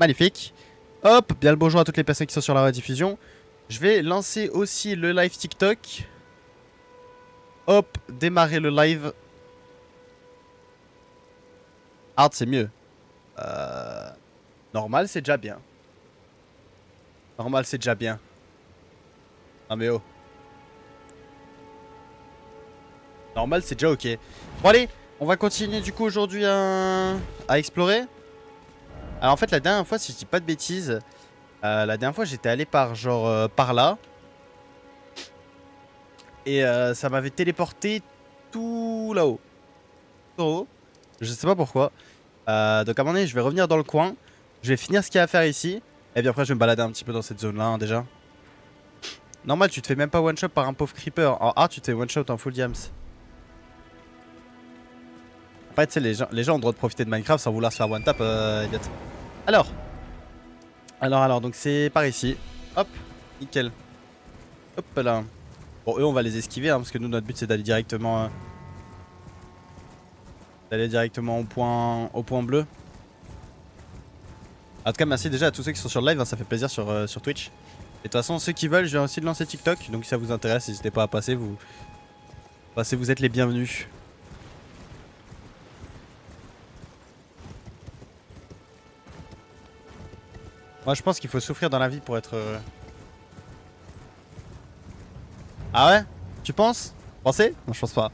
Magnifique. Hop, bien le bonjour à toutes les personnes qui sont sur la rediffusion. Je vais lancer aussi le live TikTok. Hop, démarrer le live. Hard, c'est mieux. Normal, c'est déjà bien. Normal, c'est déjà bien. Non mais oh. Normal, c'est déjà ok. Bon allez, on va continuer du coup aujourd'hui à explorer. Alors en fait, la dernière fois, si je dis pas de bêtises, la dernière fois j'étais allé par genre par là. Et ça m'avait téléporté tout là-haut. Tout en haut. Je sais pas pourquoi. Donc à un moment donné, je vais revenir dans le coin. Je vais finir ce qu'il y a à faire ici. Et puis après, je vais me balader un petit peu dans cette zone-là hein, déjà. Normal, tu te fais même pas one-shot par un pauvre creeper. En hard, tu te fais one-shot en full diams. Après, tu sais, les gens ont le droit de profiter de Minecraft sans vouloir se faire one-tap, Elliot. Alors, donc c'est par ici. Hop, nickel. Hop là. Bon, eux, on va les esquiver, hein, parce que nous, notre but, c'est d'aller directement... au point bleu. En tout cas, merci déjà à tous ceux qui sont sur le live, hein, ça fait plaisir sur Twitch. Et de toute façon, ceux qui veulent, je viens aussi de lancer TikTok. Donc si ça vous intéresse, n'hésitez pas à passer, vous êtes les bienvenus. Moi, je pense qu'il faut souffrir dans la vie pour être heureux. Ah ouais? Tu penses? Pensez? Non, je pense pas.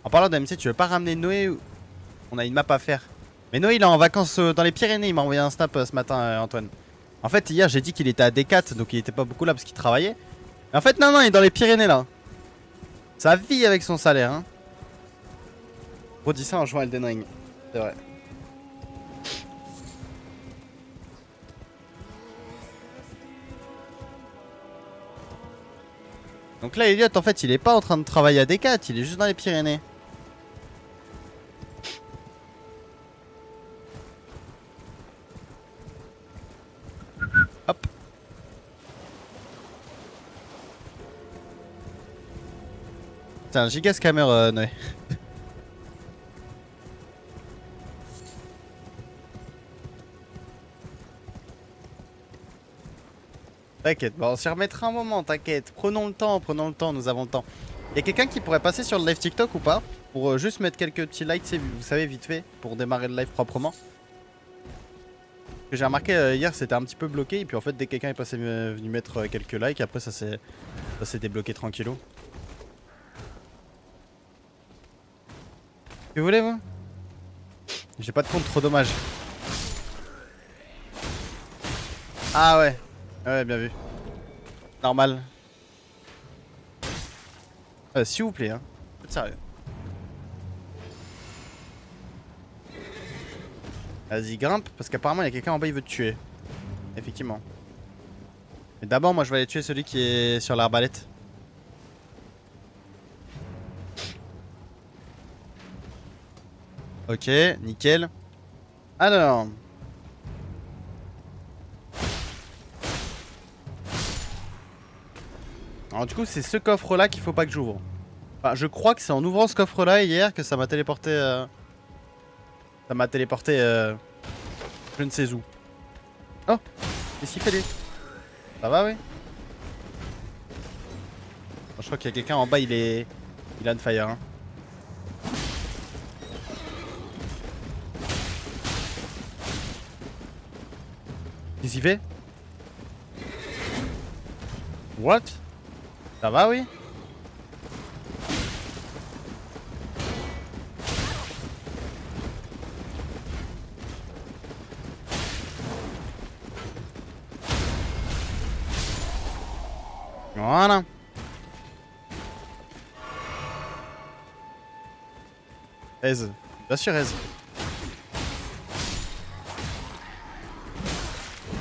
En parlant d'AMC, tu veux pas ramener Noé? On a une map à faire. Mais Noé, il est en vacances dans les Pyrénées. Il m'a envoyé un snap ce matin, Antoine. En fait, hier, j'ai dit qu'il était à D4, donc il était pas beaucoup là parce qu'il travaillait. Mais en fait, non, il est dans les Pyrénées là. Ça vit avec son salaire, hein. Redis ça en jouant à Elden Ring. C'est vrai. Donc là, Elliot, en fait, il est pas en train de travailler à D4, il est juste dans les Pyrénées. Hop. C'est un giga scammer, Noé. T'inquiète, bon, on s'y remettra un moment, t'inquiète. Prenons le temps, nous avons le temps. Y'a quelqu'un qui pourrait passer sur le live TikTok ou pas? Pour juste mettre quelques petits likes, vous savez, vite fait, pour démarrer le live proprement. Ce que j'ai remarqué hier, c'était un petit peu bloqué. Et puis en fait, dès que quelqu'un est passé venu mettre quelques likes, après ça s'est débloqué tranquillou. Que vous voulez, vous? J'ai pas de compte, trop dommage. Ah ouais. Ouais, bien vu. Normal. S'il vous plaît, hein. Faites sérieux. Vas-y, grimpe, parce qu'apparemment il y a quelqu'un en bas, il veut te tuer. Effectivement. Mais d'abord, moi je vais aller tuer celui qui est sur l'arbalète. Ok, nickel. Alors. Alors du coup, c'est ce coffre-là qu'il faut pas que j'ouvre. Enfin, je crois que c'est en ouvrant ce coffre-là hier que ça m'a téléporté... Ça m'a téléporté... Je ne sais où. Oh, qu'est-ce qu'il fait lui? Ça va, oui? Je crois qu'il y a quelqu'un en bas, il est on fire. Hein. Qu'est-ce qu'il fait? What? Ça va, oui? Voilà. Aise. Bien sûr, aise.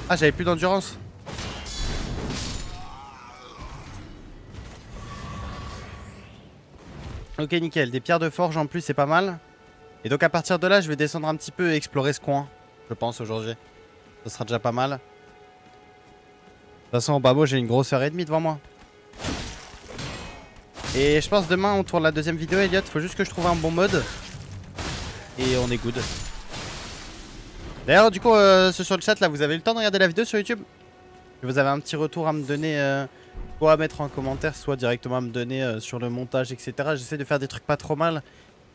Ah, j'avais plus d'endurance. Ok, nickel. Des pierres de forge en plus, c'est pas mal. Et donc à partir de là, je vais descendre un petit peu et explorer ce coin. Je pense aujourd'hui. Ce sera déjà pas mal. De toute façon, bah moi j'ai une grosse heure et demie devant moi. Et je pense demain on tourne la deuxième vidéo, Elliot. Faut juste que je trouve un bon mode. Et on est good. D'ailleurs, du coup, ceux sur le chat là, vous avez eu le temps de regarder la vidéo sur YouTube? Si vous avez un petit retour à me donner, soit à mettre en commentaire, soit directement à me donner sur le montage, etc. J'essaie de faire des trucs pas trop mal.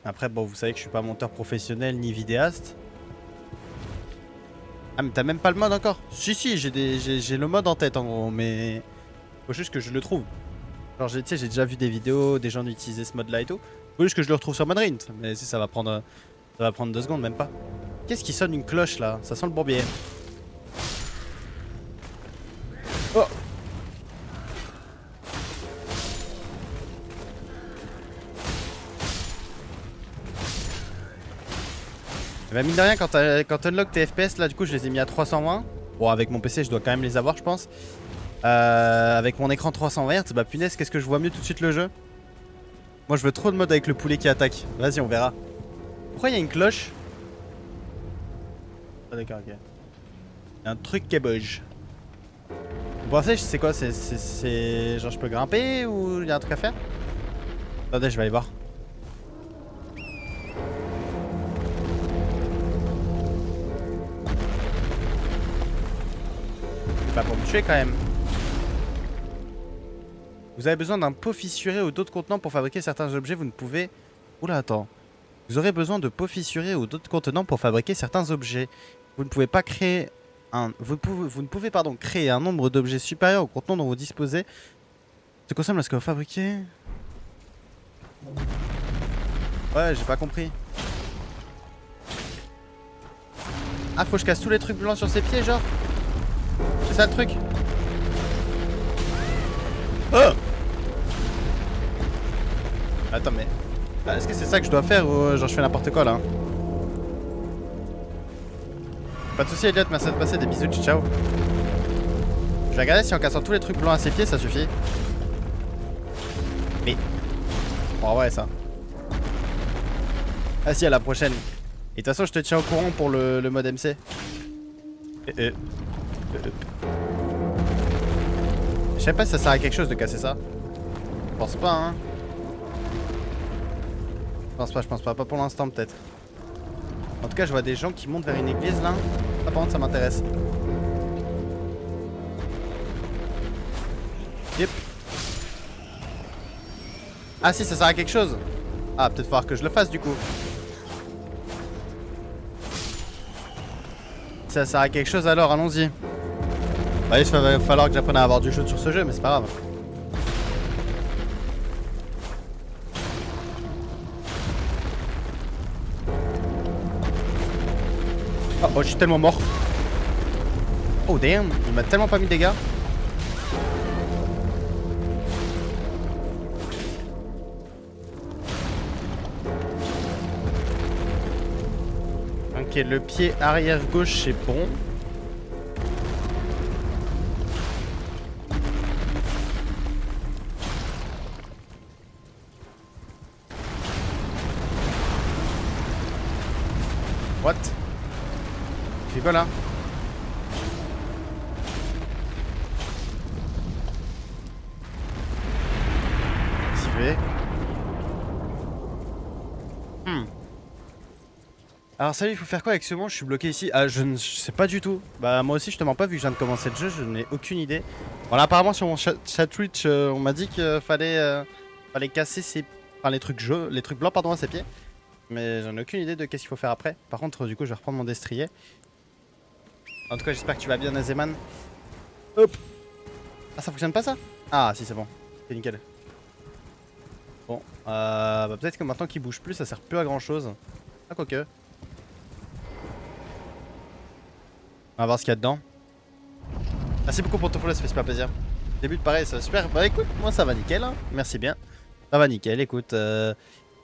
Après, bon, vous savez que je suis pas monteur professionnel ni vidéaste. Ah, mais t'as même pas le mode encore? Si, si, j'ai le mode en tête en gros, mais faut juste que je le trouve. Genre, tu sais, j'ai déjà vu des vidéos, des gens utiliser ce mode là et tout. Faut juste que je le retrouve sur Modrint. Mais si, ça va prendre 2 secondes, même pas. Qu'est-ce qui sonne une cloche là? Ça sent le bourbier. Oh! Bah mine de rien, quand unlock tes FPS là, du coup je les ai mis à 320. Bon, avec mon PC je dois quand même les avoir, je pense. Avec mon écran 320 Hz, bah punaise, qu'est-ce que je vois mieux tout de suite le jeu. Moi je veux trop de mode avec le poulet qui attaque. Vas-y, on verra. Pourquoi il y a une cloche? Ah d'accord, ok. Il y a un truc qui bouge. Vous pensez, c'est quoi? C'est genre je peux grimper ou il y a un truc à faire? Attendez, je vais aller voir. C'est pas pour me tuer quand même. Vous avez besoin d'un pot fissuré ou d'autres contenants pour fabriquer certains objets. Vous ne pouvez... Oula, attends. Vous aurez besoin de pots fissurés ou d'autres contenants pour fabriquer certains objets. Vous ne pouvez pas créer un... Vous ne pouvez pardon, créer un nombre d'objets supérieur au contenant dont vous disposez. Ce consomme lorsque vous fabriquez... Ouais, j'ai pas compris. Ah, faut que je casse tous les trucs blancs sur ses pieds, genre? C'est ça le truc? Oh! Attends, mais... Est-ce que c'est ça que je dois faire ou genre je fais n'importe quoi là? Pas de soucis Elliot, merci de passer, des bisous, ciao. Je vais regarder si en cassant tous les trucs blancs à ses pieds ça suffit. Mais... Bon ouais ça. Ah si, à la prochaine. Et de toute façon je te tiens au courant pour le mode MC. Je sais pas si ça sert à quelque chose de casser ça. Je pense pas hein. Je pense pas pour l'instant peut-être. En tout cas je vois des gens qui montent vers une église là. Ça par contre ça m'intéresse. Yep. Ah si, ça sert à quelque chose. Ah, peut-être falloir que je le fasse du coup. Ça sert à quelque chose alors, allons-y. Bah, il va falloir que j'apprenne à avoir du shoot sur ce jeu, mais c'est pas grave. Oh, je suis tellement mort. Oh damn, il m'a tellement pas mis de dégâts. Ok, le pied arrière gauche c'est bon. What? C'est quoi là? J'y vais. Alors salut, il faut faire quoi avec ce monstre? Je suis bloqué ici. Ah, je ne sais pas du tout. Bah moi aussi je te mens pas, vu que je viens de commencer le jeu, je n'ai aucune idée. Voilà, apparemment sur mon chat Twitch, on m'a dit qu'il fallait casser enfin, les trucs les trucs blancs pardon à ses pieds. Mais j'en ai aucune idée de qu'est-ce qu'il faut faire après. Par contre du coup je vais reprendre mon destrier. En tout cas j'espère que tu vas bien Nazeman. Hop. Ah ça fonctionne pas ça? Ah si c'est bon. C'est nickel. Bon, bah peut-être que maintenant qu'il bouge plus ça sert plus à grand chose. Ah quoique. On va voir ce qu'il y a dedans. Merci beaucoup pour ton follow, ça fait super plaisir. Début de pareil, ça va super. Bah écoute, moi ça va nickel, hein. Merci bien. Ça va nickel, écoute. Je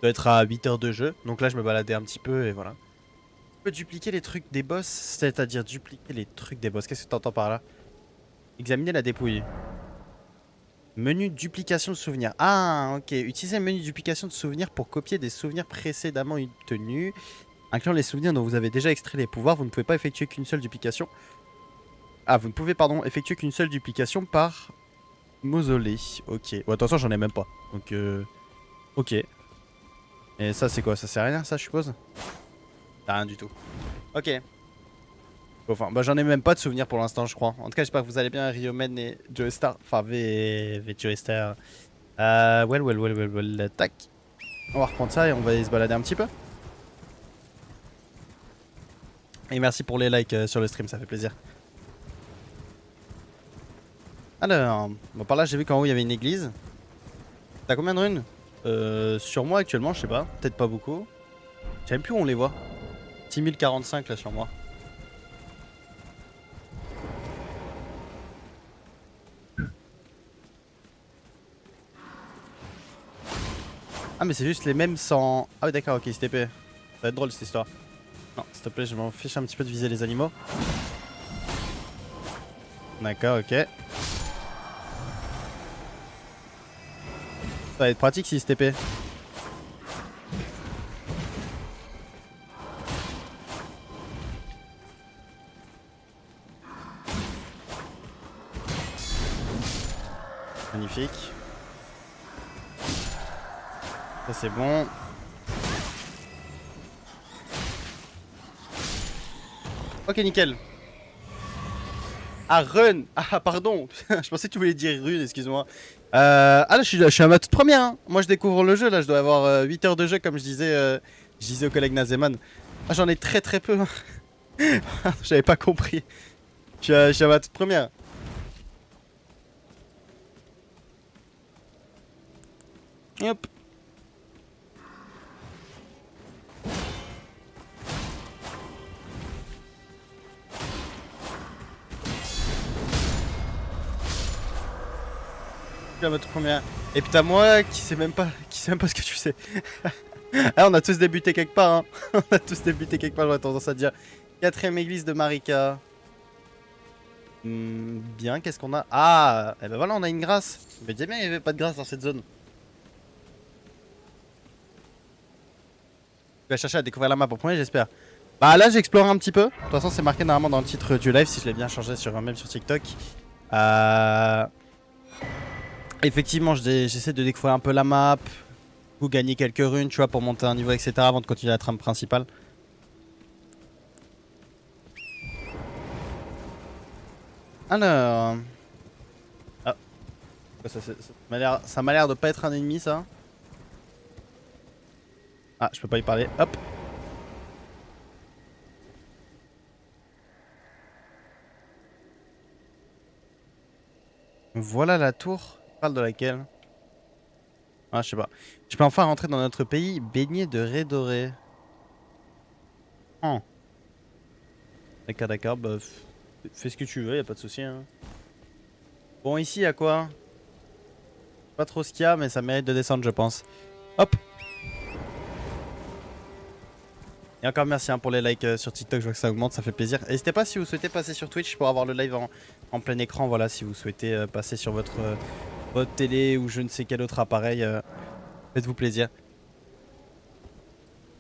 dois être à 8 heures de jeu. Donc là je me baladais un petit peu et voilà. Tu peux dupliquer les trucs des boss, c'est-à-dire dupliquer les trucs des boss. Qu'est-ce que tu entends par là? Examiner la dépouille. Menu duplication de souvenirs. Ah ok, utilisez le menu duplication de souvenirs pour copier des souvenirs précédemment obtenus. Incluant les souvenirs dont vous avez déjà extrait les pouvoirs, vous ne pouvez pas effectuer qu'une seule duplication. Ah, vous ne pouvez, pardon, effectuer qu'une seule duplication par mausolée. Ok. Bon, attention, j'en ai même pas. Donc, ok. Et ça, c'est quoi? Ça sert à rien, ça, je suppose? Rien du tout. Ok. Enfin, bah j'en ai même pas de souvenirs pour l'instant, je crois. En tout cas, j'espère que vous allez bien, Riomen et Joe Star. Enfin, V Joe Star. Tac. On va reprendre ça et on va aller se balader un petit peu. Et merci pour les likes sur le stream, ça fait plaisir. Alors, bon, par là, j'ai vu qu'en haut, il y avait une église. T'as combien de runes? Sur moi, actuellement, je sais pas. Peut-être pas beaucoup. Je sais même plus où on les voit. 6045 là sur moi. Ah, mais c'est juste les mêmes sans. Ah, oui, d'accord, ok, STP. Ça va être drôle cette histoire. Non, s'il te plaît, je m'en fiche un petit peu de viser les animaux. D'accord, ok. Ça va être pratique si STP. Magnifique. Ça c'est bon. Ok, nickel. Ah, run. Ah, pardon. Je pensais que tu voulais dire rune, excuse-moi. Ah, là, je suis à ma toute première. Hein. Moi, je découvre le jeu. Là, je dois avoir 8 heures de jeu, comme je disais au collègue Nazeman. Ah, j'en ai très très peu. J'avais pas compris. Je suis à ma toute première. Hop. Je suis à ma toute première. Et puis t'as moi qui sait même pas ce que tu sais. Ah, on a tous débuté quelque part. Hein. On a tous débuté quelque part, j'aurais tendance à dire. Quatrième église de Marika. Bien, qu'est-ce qu'on a? Ah, et ben voilà, on a une grâce. Je me disais bien, il n'y avait pas de grâce dans cette zone. Tu vas chercher à découvrir la map en premier, j'espère. Bah là, j'explore un petit peu. De toute façon, c'est marqué normalement dans le titre du live, si je l'ai bien changé sur même sur TikTok. Euh... Effectivement, j'essaie de découvrir un peu la map. Ou gagner quelques runes, tu vois, pour monter un niveau, etc. avant de continuer la trame principale. Alors... Ah, ça m'a l'air de pas être un ennemi, ça. Ah, je peux pas y parler. Hop. Voilà la tour. Tu parles de laquelle? Ah, je sais pas. Je peux enfin rentrer dans notre pays baigné de raies dorées. Oh. D'accord, d'accord. Bah, fais ce que tu veux, y a pas de souci. Hein. Bon, ici, y a quoi? Pas trop ce qu'il y a, mais ça mérite de descendre, je pense. Hop. Et encore merci hein, pour les likes sur TikTok, je vois que ça augmente, ça fait plaisir. N'hésitez pas si vous souhaitez passer sur Twitch pour avoir le live en plein écran. Voilà, si vous souhaitez passer sur votre télé ou je ne sais quel autre appareil, faites-vous plaisir.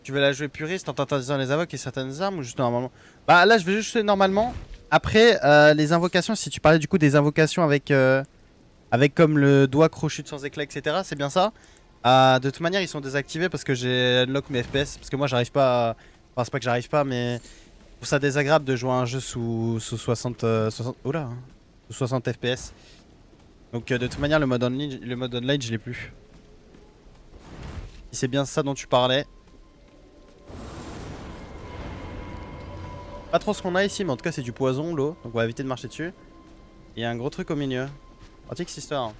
Tu veux la jouer puriste en t'interdisant les invoques et certaines armes ou juste normalement? Bah là je vais juste jouer normalement. Après les invocations, si tu parlais du coup des invocations avec comme le doigt crochu sans éclat etc. C'est bien ça. De toute manière ils sont désactivés parce que j'ai unlock mes FPS. Parce que moi j'arrive pas à... Enfin c'est pas que j'arrive pas mais... Je trouve ça désagréable de jouer à un jeu sous 60... 60... Oula hein. Sous 60 FPS. Donc de toute manière le mode online je l'ai plus. Si c'est bien ça dont tu parlais. Pas trop ce qu'on a ici, mais en tout cas c'est du poison, l'eau. Donc on va éviter de marcher dessus. Il y a un gros truc au milieu. Pratique cette histoire.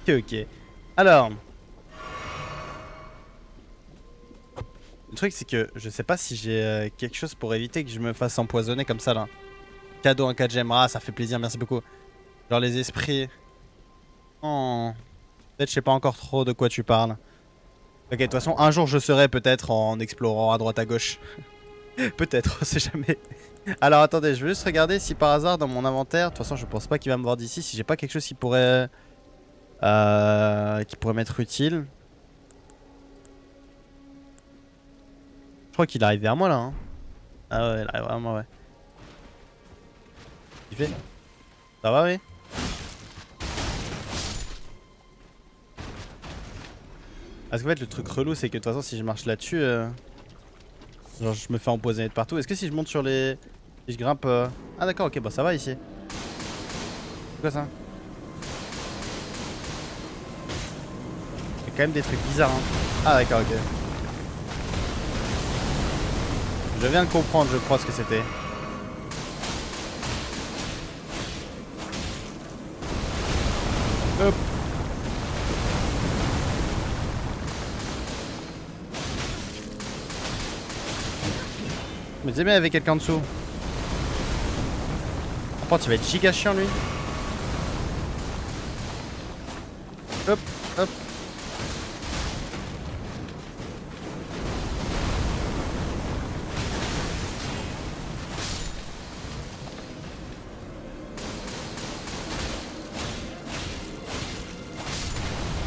Ok, ok. Alors. Le truc c'est que je sais pas si j'ai quelque chose pour éviter que je me fasse empoisonner comme ça là. Cadeau en 4 gemmes. Ah ça fait plaisir, merci beaucoup. Genre les esprits. Oh. Peut-être je sais pas encore trop de quoi tu parles. Ok, de toute façon, un jour je serai peut-être en explorant à droite à gauche. Peut-être, on sait jamais. Alors attendez, je vais juste regarder si par hasard dans mon inventaire, de toute façon je pense pas qu'il va me voir d'ici, si j'ai pas quelque chose qui pourrait m'être utile. Je crois qu'il arrive vers moi là. Hein. Ah ouais, il arrive vraiment, ouais. Il fait. Ça va, oui? Parce qu'en fait, le truc relou, c'est que de toute façon, si je marche là-dessus, genre, je me fais empoisonner de partout. Est-ce que si je monte sur les. Si je grimpe. Ah, d'accord, ok, bah ça va ici. C'est quoi ça? Il y a quand même des trucs bizarres, hein. Ah, d'accord, ok. Je viens de comprendre, je crois, ce que c'était. Hop. Mais dis bien, il y avait quelqu'un en dessous. Par contre, il va être giga chiant, lui. Hop, hop.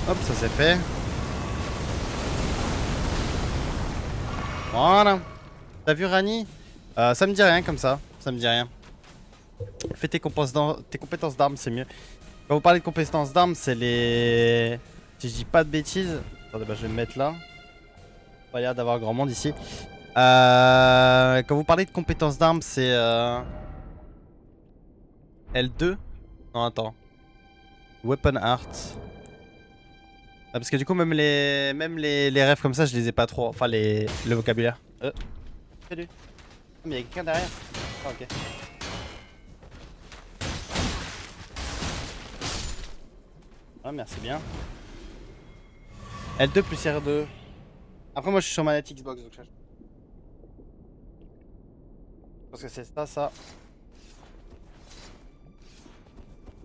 Hop, ça c'est fait. Voilà. T'as vu Rani? Ça me dit rien comme ça. Ça me dit rien. Fais tes compétences d'armes, c'est mieux. Quand vous parlez de compétences d'armes, c'est les. Si je dis pas de bêtises. Attendez, bah je vais me mettre là. Pas l'air d'avoir grand monde ici. Quand vous parlez de compétences d'armes, c'est L2. Non, attends. Weapon Art. Ah, parce que du coup, même les rêves comme ça, je les ai pas trop. Enfin, le vocabulaire. Salut. Ah, mais y'a quelqu'un derrière. Ah, ok. Ah, merci bien. L2 plus R2. Après, moi je suis sur manette Xbox donc je pense que c'est ça, ça.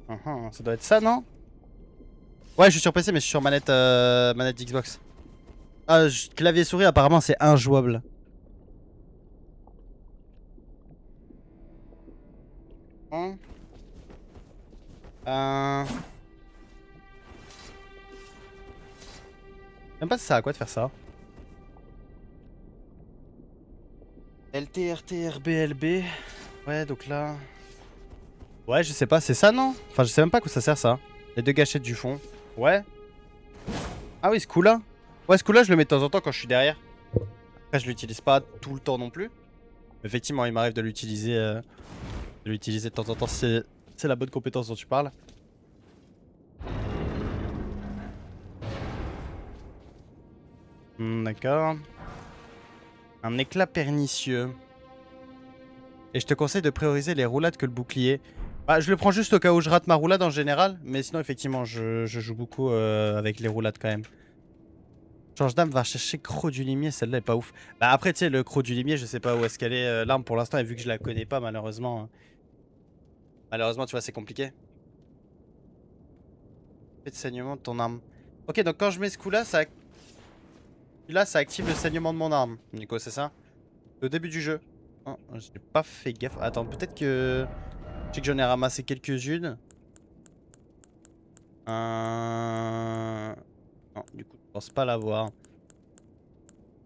Ça doit être ça, non? Ouais, je suis sur PC, mais je suis sur manette Xbox. Ah, clavier souris, apparemment, c'est injouable. Hein. Euh... Même pas si ça à quoi de faire ça. LT, RT, RB, LB. Ouais, donc là. Ouais, je sais pas, c'est ça, non? Enfin, je sais même pas à quoi ça sert ça. Les deux gâchettes du fond. Ouais. Ah oui, ce coup-là. Ouais, ce coup-là, je le mets de temps en temps quand je suis derrière. Après, je l'utilise pas tout le temps non plus. Effectivement, il m'arrive de l'utiliser de temps en temps. C'est la bonne compétence dont tu parles. D'accord. Un éclat pernicieux. Et je te conseille de prioriser les roulades que le bouclier. Bah, je le prends juste au cas où je rate ma roulade en général. Mais sinon, effectivement, je joue beaucoup avec les roulades quand même. Change d'âme, va chercher Croc du Limier. Celle-là est pas ouf. Bah, après, tu sais, le Croc du Limier, je sais pas où est-ce qu'elle est. L'arme pour l'instant, et vu que je la connais pas, malheureusement. Malheureusement, tu vois, c'est compliqué. Fait de saignement de ton arme. Ok, donc quand je mets ce coup-là, ça active le saignement de mon arme. Nico, c'est ça? Au début du jeu. Oh, j'ai pas fait gaffe. Attends, peut-être que. Je sais que j'en ai ramassé quelques-unes. Non, du coup, je pense pas l'avoir.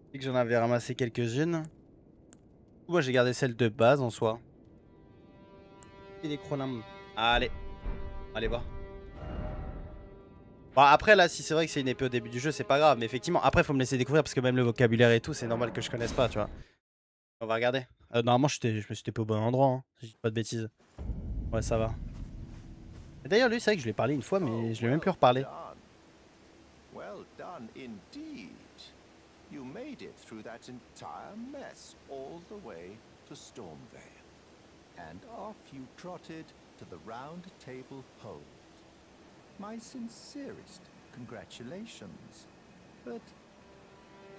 Je sais que j'en avais ramassé quelques-unes. Moi, j'ai gardé celle de base en soi. Et les chronames. Allez, allez voir. Bon, après, là, si c'est vrai que c'est une épée au début du jeu, c'est pas grave. Mais effectivement, après, faut me laisser découvrir parce que même le vocabulaire et tout, c'est normal que je connaisse pas, tu vois. On va regarder. Normalement, je me suis tapé au bon endroit, hein, si je dis pas de bêtises. Ouais, ça va. D'ailleurs, lui, c'est vrai que je lui ai parlé une fois, mais je lui ai même plus reparlé. Well done indeed. You made it through that entire mess all the way to Stormvale. And off you trotted to the Round Table Hold. My sincerest congratulations. But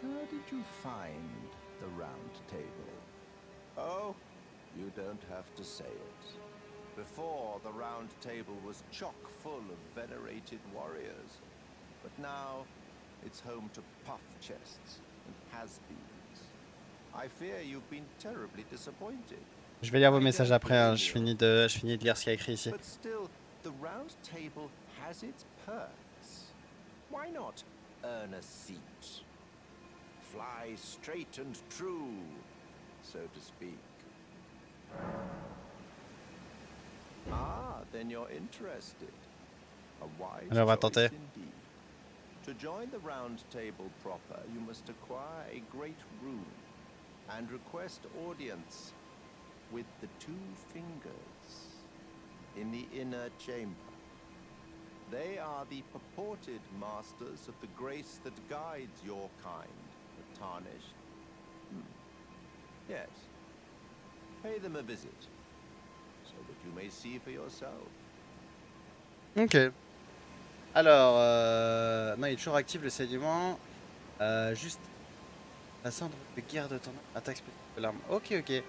how did you find the Round Table? Oh, you don't have to say it. Before, the Round Table was chock full of venerated warriors. But now, it's home to puff chests and has-beens. I fear you've been terribly disappointed. Je vais lire vos messages après, hein. Je finis de lire ce qu'il y a écrit ici. But still, the Round Table has its perks. Why not earn a seat? Fly straight and true, so to speak. Ah, then then you're interested. A wise Alors, on va choice tenter. indeed. To join the round table proper, you must acquire a great rune and request audience with the 2 fingers in the inner chamber. They are the purported masters of the grace that guides your kind, the tarnished. Yes. Pay them a visit, so that you may see for yourself. Ok. Alors, non, il est toujours actif le saignement. Juste la cendre de guerre de ton attaque spéciale de l'arme. Ok, ok.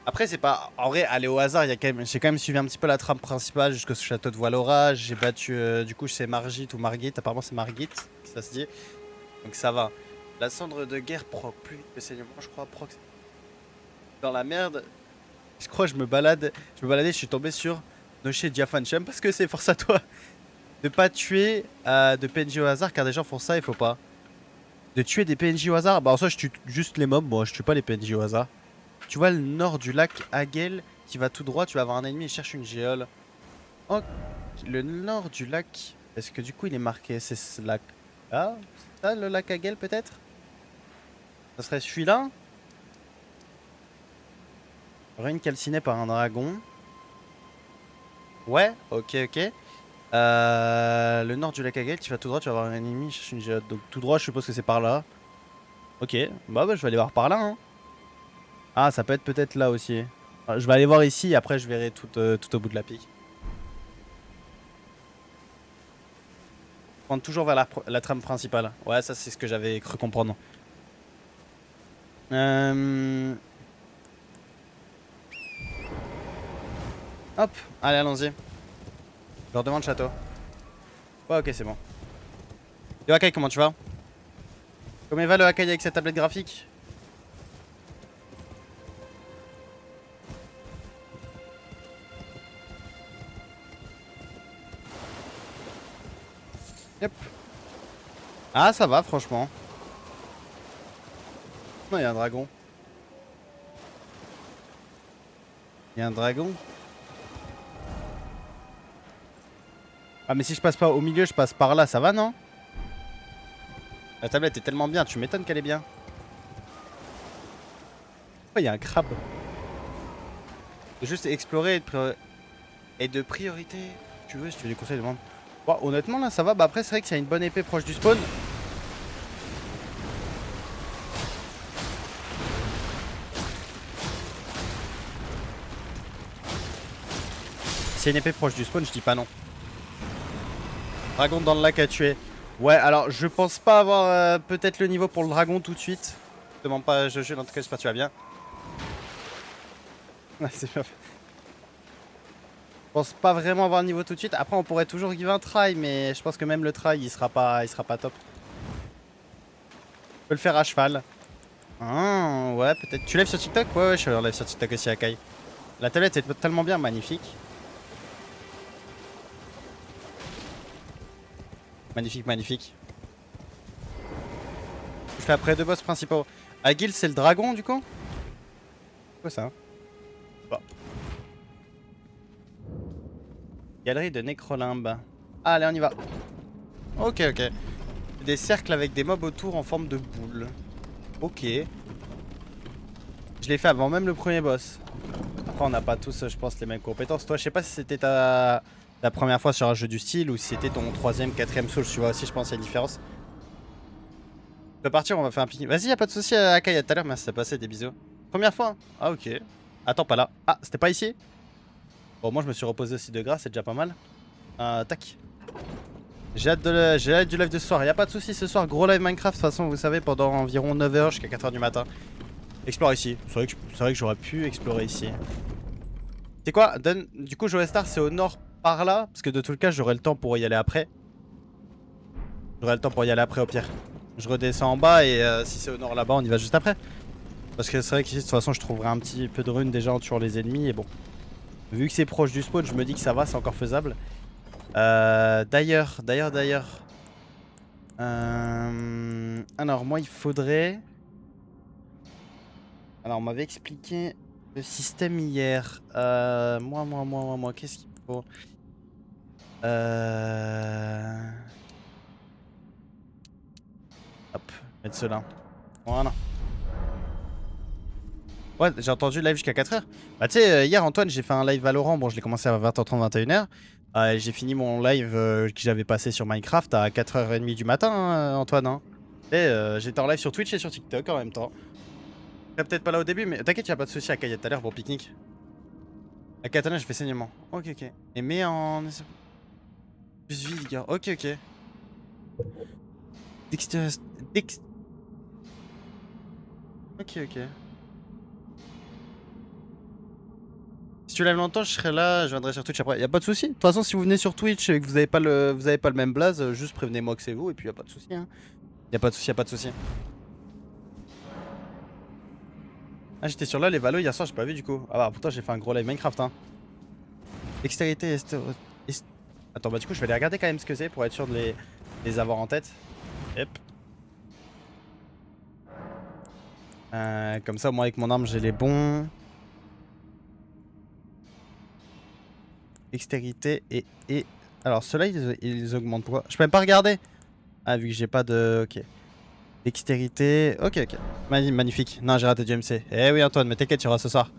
Après, c'est pas. En vrai, aller au hasard, j'ai quand même suivi un petit peu la trame principale jusqu'au château de Voilora. J'ai battu, du coup, c'est Margit ou Margit. Apparemment, c'est Margit, ça se dit. Donc, ça va. La cendre de guerre proc plus vite que le saignement, je crois. Proc. Dans la merde. Je crois que je me baladais, je suis tombé sur Noché Diafanchem parce que c'est force à toi de pas tuer de PNJ au hasard car des gens font ça, il faut pas. De tuer des PNJ au hasard, bah en soi je tue juste les mobs, moi je tue pas les PNJ au hasard. Tu vois le nord du lac Hagel qui va tout droit, tu vas avoir un ennemi, il cherche une géole. Oh, le nord du lac, est-ce que du coup il est marqué, c'est ce lac là, c'est ça le lac Hagel peut-être? Ça serait celui-là? Ruine calcinée par un dragon. Ouais, ok, ok. Le nord du lac Hagel, tu vas tout droit, tu vas avoir un ennemi, cherche une géode. Donc tout droit, je suppose que c'est par là. Ok, bah je vais aller voir par là. Hein. Ah, ça peut être peut-être là aussi. Je vais aller voir ici et après je verrai tout au bout de la pique. Prendre toujours vers la trame principale. Ouais, ça c'est ce que j'avais cru comprendre. Hop, allez, allons-y. Je leur demande château. Ouais, ok, c'est bon. Yo, Akai, comment tu vas? Comment il va le Akai avec cette tablette graphique? Yep. Ah, ça va, franchement. Non, il y a un dragon. Il y a un dragon. Ah, mais si je passe pas au milieu, je passe par là, ça va, non? La tablette est tellement bien, tu m'étonnes qu'elle est bien. Oh, il y a un crabe. Juste explorer et de priorité. Tu veux, si tu veux des conseils, demande. Bon, honnêtement, là, ça va. Bah, après, c'est vrai que s'il y a une bonne épée proche du spawn. C'est une épée proche du spawn, je dis pas non. Dragon dans le lac à tuer. Ouais, alors je pense pas avoir peut-être le niveau pour le dragon tout de suite. Je demande pas à Jojo, en tout cas, j'espère que tu vas bien. Ouais, c'est bien. Je pense pas vraiment avoir le niveau tout de suite. Après, on pourrait toujours give un try, mais je pense que même le try, il sera pas top. Je peux le faire à cheval. Ah, ouais, peut-être. Tu lèves sur TikTok? Ouais, je suis en live sur TikTok aussi, Akai. La tablette est tellement bien, magnifique. Magnifique, magnifique. Je fais après 2 boss principaux. Agil, c'est le dragon du coup? Quoi ça? Bon. Galerie de Nécrolimbe. Ah, allez, on y va. Ok, ok. Des cercles avec des mobs autour en forme de boule. Ok. Je l'ai fait avant même le premier boss. Après, on n'a pas tous, je pense, les mêmes compétences. Toi, je sais pas si c'était ta première fois sur un jeu du style ou si c'était ton 3ème, 4ème soul. Tu vois aussi, je pense, il y a une différence. On peut partir, on va faire un pique-nique. Vas-y, y'a pas de soucis, Akai, à tout à l'heure. Merci, ça passé, des bisous. Première fois. Hein. Ah, ok. Attends, pas là. Ah, c'était pas ici? Bon, moi, je me suis reposé aussi de grâce, c'est déjà pas mal. Tac. J'ai hâte du live de ce soir. Y'a pas de soucis ce soir. Gros live Minecraft, de toute façon, vous savez, pendant environ 9 h jusqu'à 4 h du matin. Explore ici. C'est vrai que j'aurais pu explorer ici. C'est quoi? Du coup, Joestar, c'est au nord par là. Parce que de tout le cas, j'aurai le temps pour y aller après. J'aurai le temps pour y aller après, au pire. Je redescends en bas et si c'est au nord là-bas, on y va juste après. Parce que c'est vrai qu'ici, de toute façon, je trouverai un petit peu de runes déjà en tuant les ennemis. Et bon. Vu que c'est proche du spawn, je me dis que ça va, c'est encore faisable. D'ailleurs. Alors, moi, il faudrait. Alors, on m'avait expliqué Le système hier. Moi, qu'est-ce qu'il faut? Hop, mettre cela. Voilà. Ouais, j'ai entendu live jusqu'à 4h. Bah, tu sais, hier, Antoine, j'ai fait un live Valorant. Bon, je l'ai commencé à 20h30, 21h. J'ai fini mon live que j'avais passé sur Minecraft à 4h30 du matin, hein, Antoine. Hein. Et j'étais en live sur Twitch et sur TikTok en même temps. T'es peut-être pas là au début, mais t'inquiète, y'a pas de souci. À Kayet tout à l'heure pour pique-nique. À Katana, je fais saignement. Ok, ok. Et mais en. Plus vie, gars. Ok, ok. Dexter. Dex. Ok, ok. Si tu lèves longtemps, je serai là, je viendrai sur Twitch après. Y a pas de souci. De toute façon, si vous venez sur Twitch et que vous avez pas le même blaze, juste prévenez-moi que c'est vous et puis y a pas de souci. Hein. Y a pas de souci, y a pas de souci. Ah, j'étais sur là les valos hier soir, j'ai pas vu du coup. Ah bah pourtant j'ai fait un gros live Minecraft. Hein. Dextérité, Attends, bah du coup je vais aller regarder quand même ce que c'est pour être sûr de les avoir en tête. Yep. Comme ça, moi avec mon arme, j'ai les bons. Dextérité et... Alors, ceux-là, ils augmentent pourquoi? Je peux même pas regarder. Ah, vu que j'ai pas de... Ok. Dextérité... Ok, ok. Magnifique. Non, j'ai raté du MC. Eh oui, Antoine, mais t'inquiète, tu auras ce soir.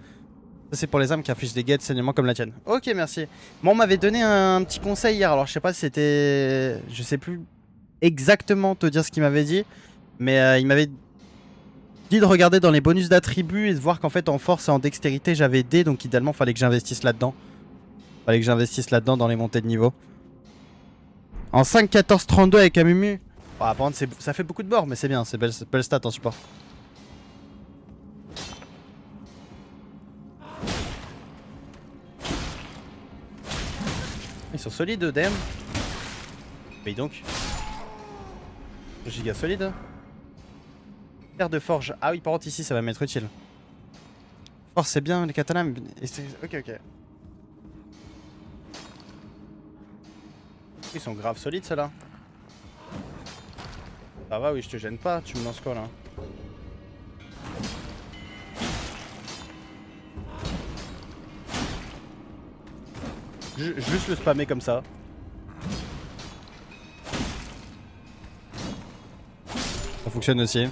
Ça, c'est pour les âmes qui affichent des guettes saignements comme la tienne. Ok, merci. Moi, on m'avait donné un petit conseil hier. Alors, je sais pas si c'était... Je sais plus exactement te dire ce qu'il m'avait dit. Mais il m'avait dit de regarder dans les bonus d'attributs et de voir qu'en fait, en force et en dextérité, j'avais D. Donc, idéalement, fallait que j'investisse là-dedans. Fallait que j'investisse là-dedans dans les montées de niveau. En 5, 14, 32 avec Amumu. Bon, par contre, ça fait beaucoup de bords, mais c'est bien. C'est belle stat en support. Ils sont solides, DM. Mais donc. Giga solide. Terre de forge. Ah oui, par contre, ici, ça va m'être utile. Force, c'est bien, les katanas. Ok, ok. Ils sont grave solides, ceux-là. Ça va, oui, je te gêne pas. Tu me lances quoi, là? Juste le spammer comme ça. Ça fonctionne aussi.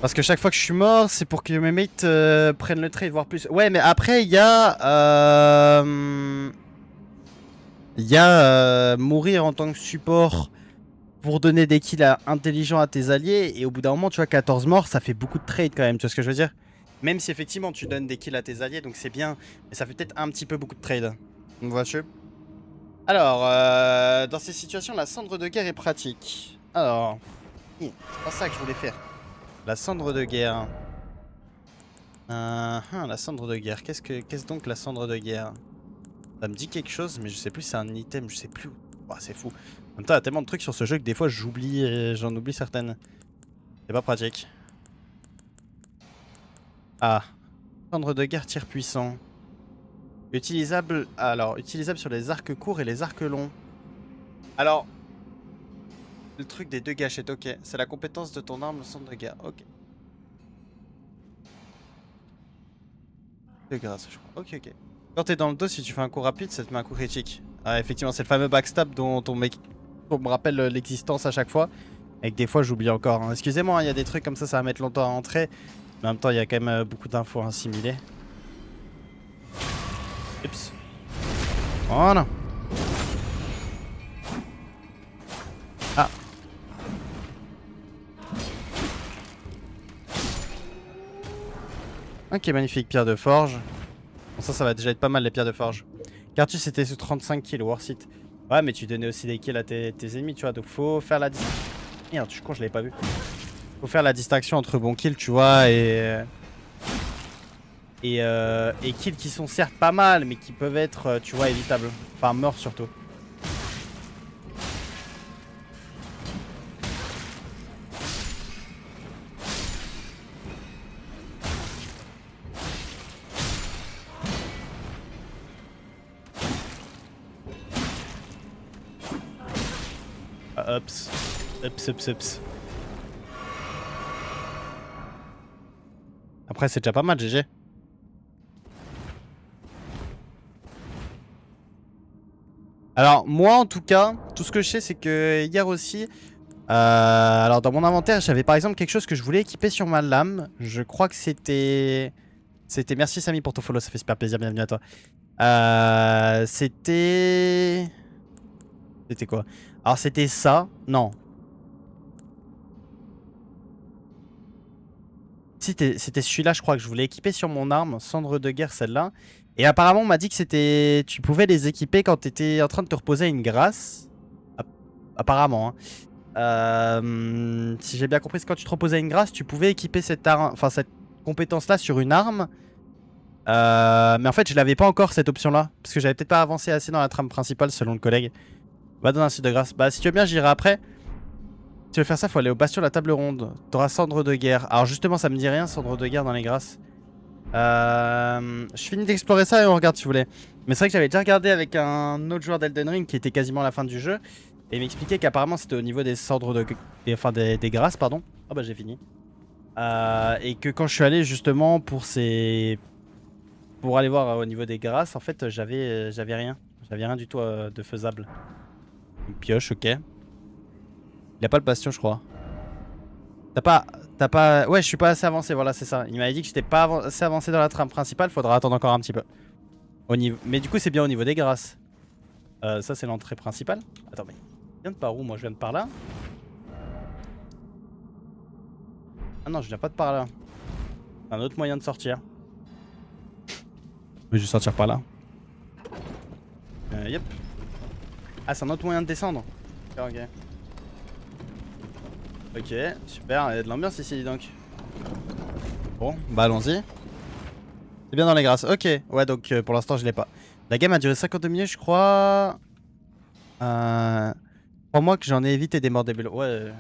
Parce que chaque fois que je suis mort, c'est pour que mes mates prennent le trade, voire plus. Ouais, mais après, il y a... mourir en tant que support pour donner des kills intelligents à tes alliés. Et au bout d'un moment, tu vois, 14 morts, ça fait beaucoup de trade quand même, tu vois ce que je veux dire? Même si effectivement, tu donnes des kills à tes alliés, donc c'est bien. Mais ça fait peut-être un petit peu beaucoup de trade. Vois-tu? Alors, dans ces situations, la cendre de guerre est pratique. Alors, c'est pas ça que je voulais faire. La cendre de guerre. La cendre de guerre. Qu'est-ce donc la cendre de guerre? Ça me dit quelque chose, mais je sais plus si c'est un item, je sais plus. Oh, c'est fou. En même temps, il y a tellement de trucs sur ce jeu que des fois j'oublie, j'en oublie certaines. C'est pas pratique. Ah. Cendre de guerre tir puissant. Utilisable. Alors, utilisable sur les arcs courts et les arcs longs. Alors. Le truc des deux gâchettes, ok. C'est la compétence de ton arme, le cendre de guerre, ok. De grâce, je crois. Ok, ok. Quand t'es dans le dos, si tu fais un coup rapide, ça te met un coup critique. Ah, effectivement, c'est le fameux backstab dont on me rappelle l'existence à chaque fois. Et que des fois, j'oublie encore. Hein. Excusez-moi, il y a des trucs comme ça va mettre longtemps à entrer. Mais en même temps, il y a quand même beaucoup d'infos à assimiler. Oups. Voilà. Ah. Ok, magnifique, pierre de forge. Bon, ça va déjà être pas mal les pierres de forge. Cartus était sous 35 kills, worth it. Ouais, mais tu donnais aussi des kills à tes ennemis, tu vois. Donc faut faire la distinction. Merde, je suis con, je l'avais pas vu. Faut faire la distinction entre bons kills, tu vois, et kills qui sont certes pas mal, mais qui peuvent être, tu vois, évitables. Enfin, morts surtout. Ups. Ups. Après, c'est déjà pas mal, GG. Alors, moi, en tout cas, tout ce que je sais, c'est que hier aussi... alors, dans mon inventaire, j'avais par exemple quelque chose que je voulais équiper sur ma lame. Je crois que c'était... Merci Samy pour ton follow, ça fait super plaisir, bienvenue à toi. C'était quoi? Alors c'était ça. Non. C'était celui-là, je crois que je voulais équiper sur mon arme. Cendre de guerre, celle-là. Et apparemment, on m'a dit que c'était... Tu pouvais les équiper quand t'étais en train de te reposer à une grâce. Apparemment. Si j'ai bien compris, c'est quand tu te reposais à une grâce, tu pouvais équiper cette arme... Enfin, cette compétence-là sur une arme. Mais en fait, je l'avais pas encore cette option-là. Parce que j'avais peut-être pas avancé assez dans la trame principale, selon le collègue. Va dans un site de grâce. Bah, si tu veux bien, j'irai après. Si tu veux faire ça, faut aller au bastion de la table ronde. T'auras cendre de guerre. Alors, justement, ça me dit rien, cendre de guerre dans les grâces. Je finis d'explorer ça et on regarde si vous voulez. Mais c'est vrai que j'avais déjà regardé avec un autre joueur d'Elden Ring qui était quasiment à la fin du jeu. Et il m'expliquait qu'apparemment, c'était au niveau des cendres de. Enfin, des grâces, pardon. Ah, bah, j'ai fini. Et que quand je suis allé justement pour ces. Pour aller voir au niveau des grâces, en fait, j'avais rien. J'avais rien du tout de faisable. Une pioche, ok. Il a pas le bastion, je crois. T'as pas... Ouais, je suis pas assez avancé, voilà, c'est ça. Il m'avait dit que j'étais pas assez avancé dans la trame principale, faudra attendre encore un petit peu. Mais du coup, c'est bien au niveau des grâces. Ça, c'est l'entrée principale. Attends, mais il vient de par où? Moi, je viens de par là. Ah non, je viens pas de par là. Un autre moyen de sortir. Mais je vais sortir par là. Yep. Ah, c'est un autre moyen de descendre. Ok. Ok, super, il y a de l'ambiance ici donc. Bon, bah allons-y. C'est bien dans les grâces. Ok, ouais, donc pour l'instant je l'ai pas. La game a duré 52 minutes, je crois. Crois-moi que j'en ai évité des morts débiles. Ouais.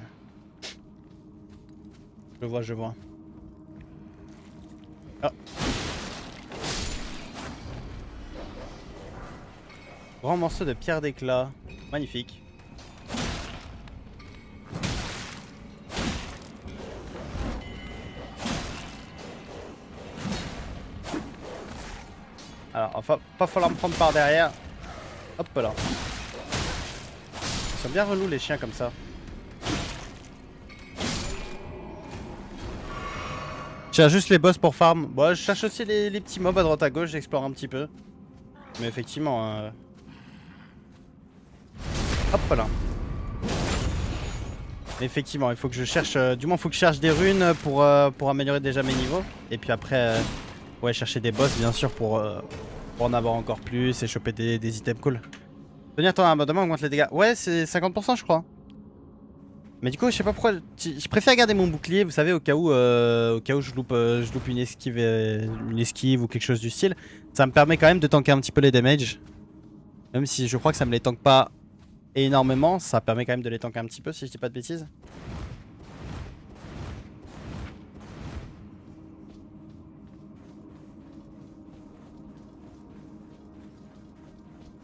Je vois. Ah. Grand morceau de pierre d'éclat. Magnifique. Alors, enfin, pas falloir me prendre par derrière. Hop là. Ils sont bien relous les chiens comme ça. Je cherche juste les boss pour farm. Bon, je cherche aussi les petits mobs à droite à gauche, j'explore un petit peu. Mais effectivement... Hop là. Effectivement, il faut que je cherche... du moins, il faut que je cherche des runes pour améliorer déjà mes niveaux. Et puis après, ouais, chercher des boss, bien sûr, pour en avoir encore plus et choper des items cool. Tenir ton abonnement augmente les dégâts. Ouais, c'est 50% je crois. Mais du coup, je sais pas pourquoi. Je préfère garder mon bouclier, vous savez, au cas où je loupe une esquive ou quelque chose du style. Ça me permet quand même de tanker un petit peu les damages. Même si je crois que ça me les tank pas énormément, ça permet quand même de les tanker un petit peu si je dis pas de bêtises.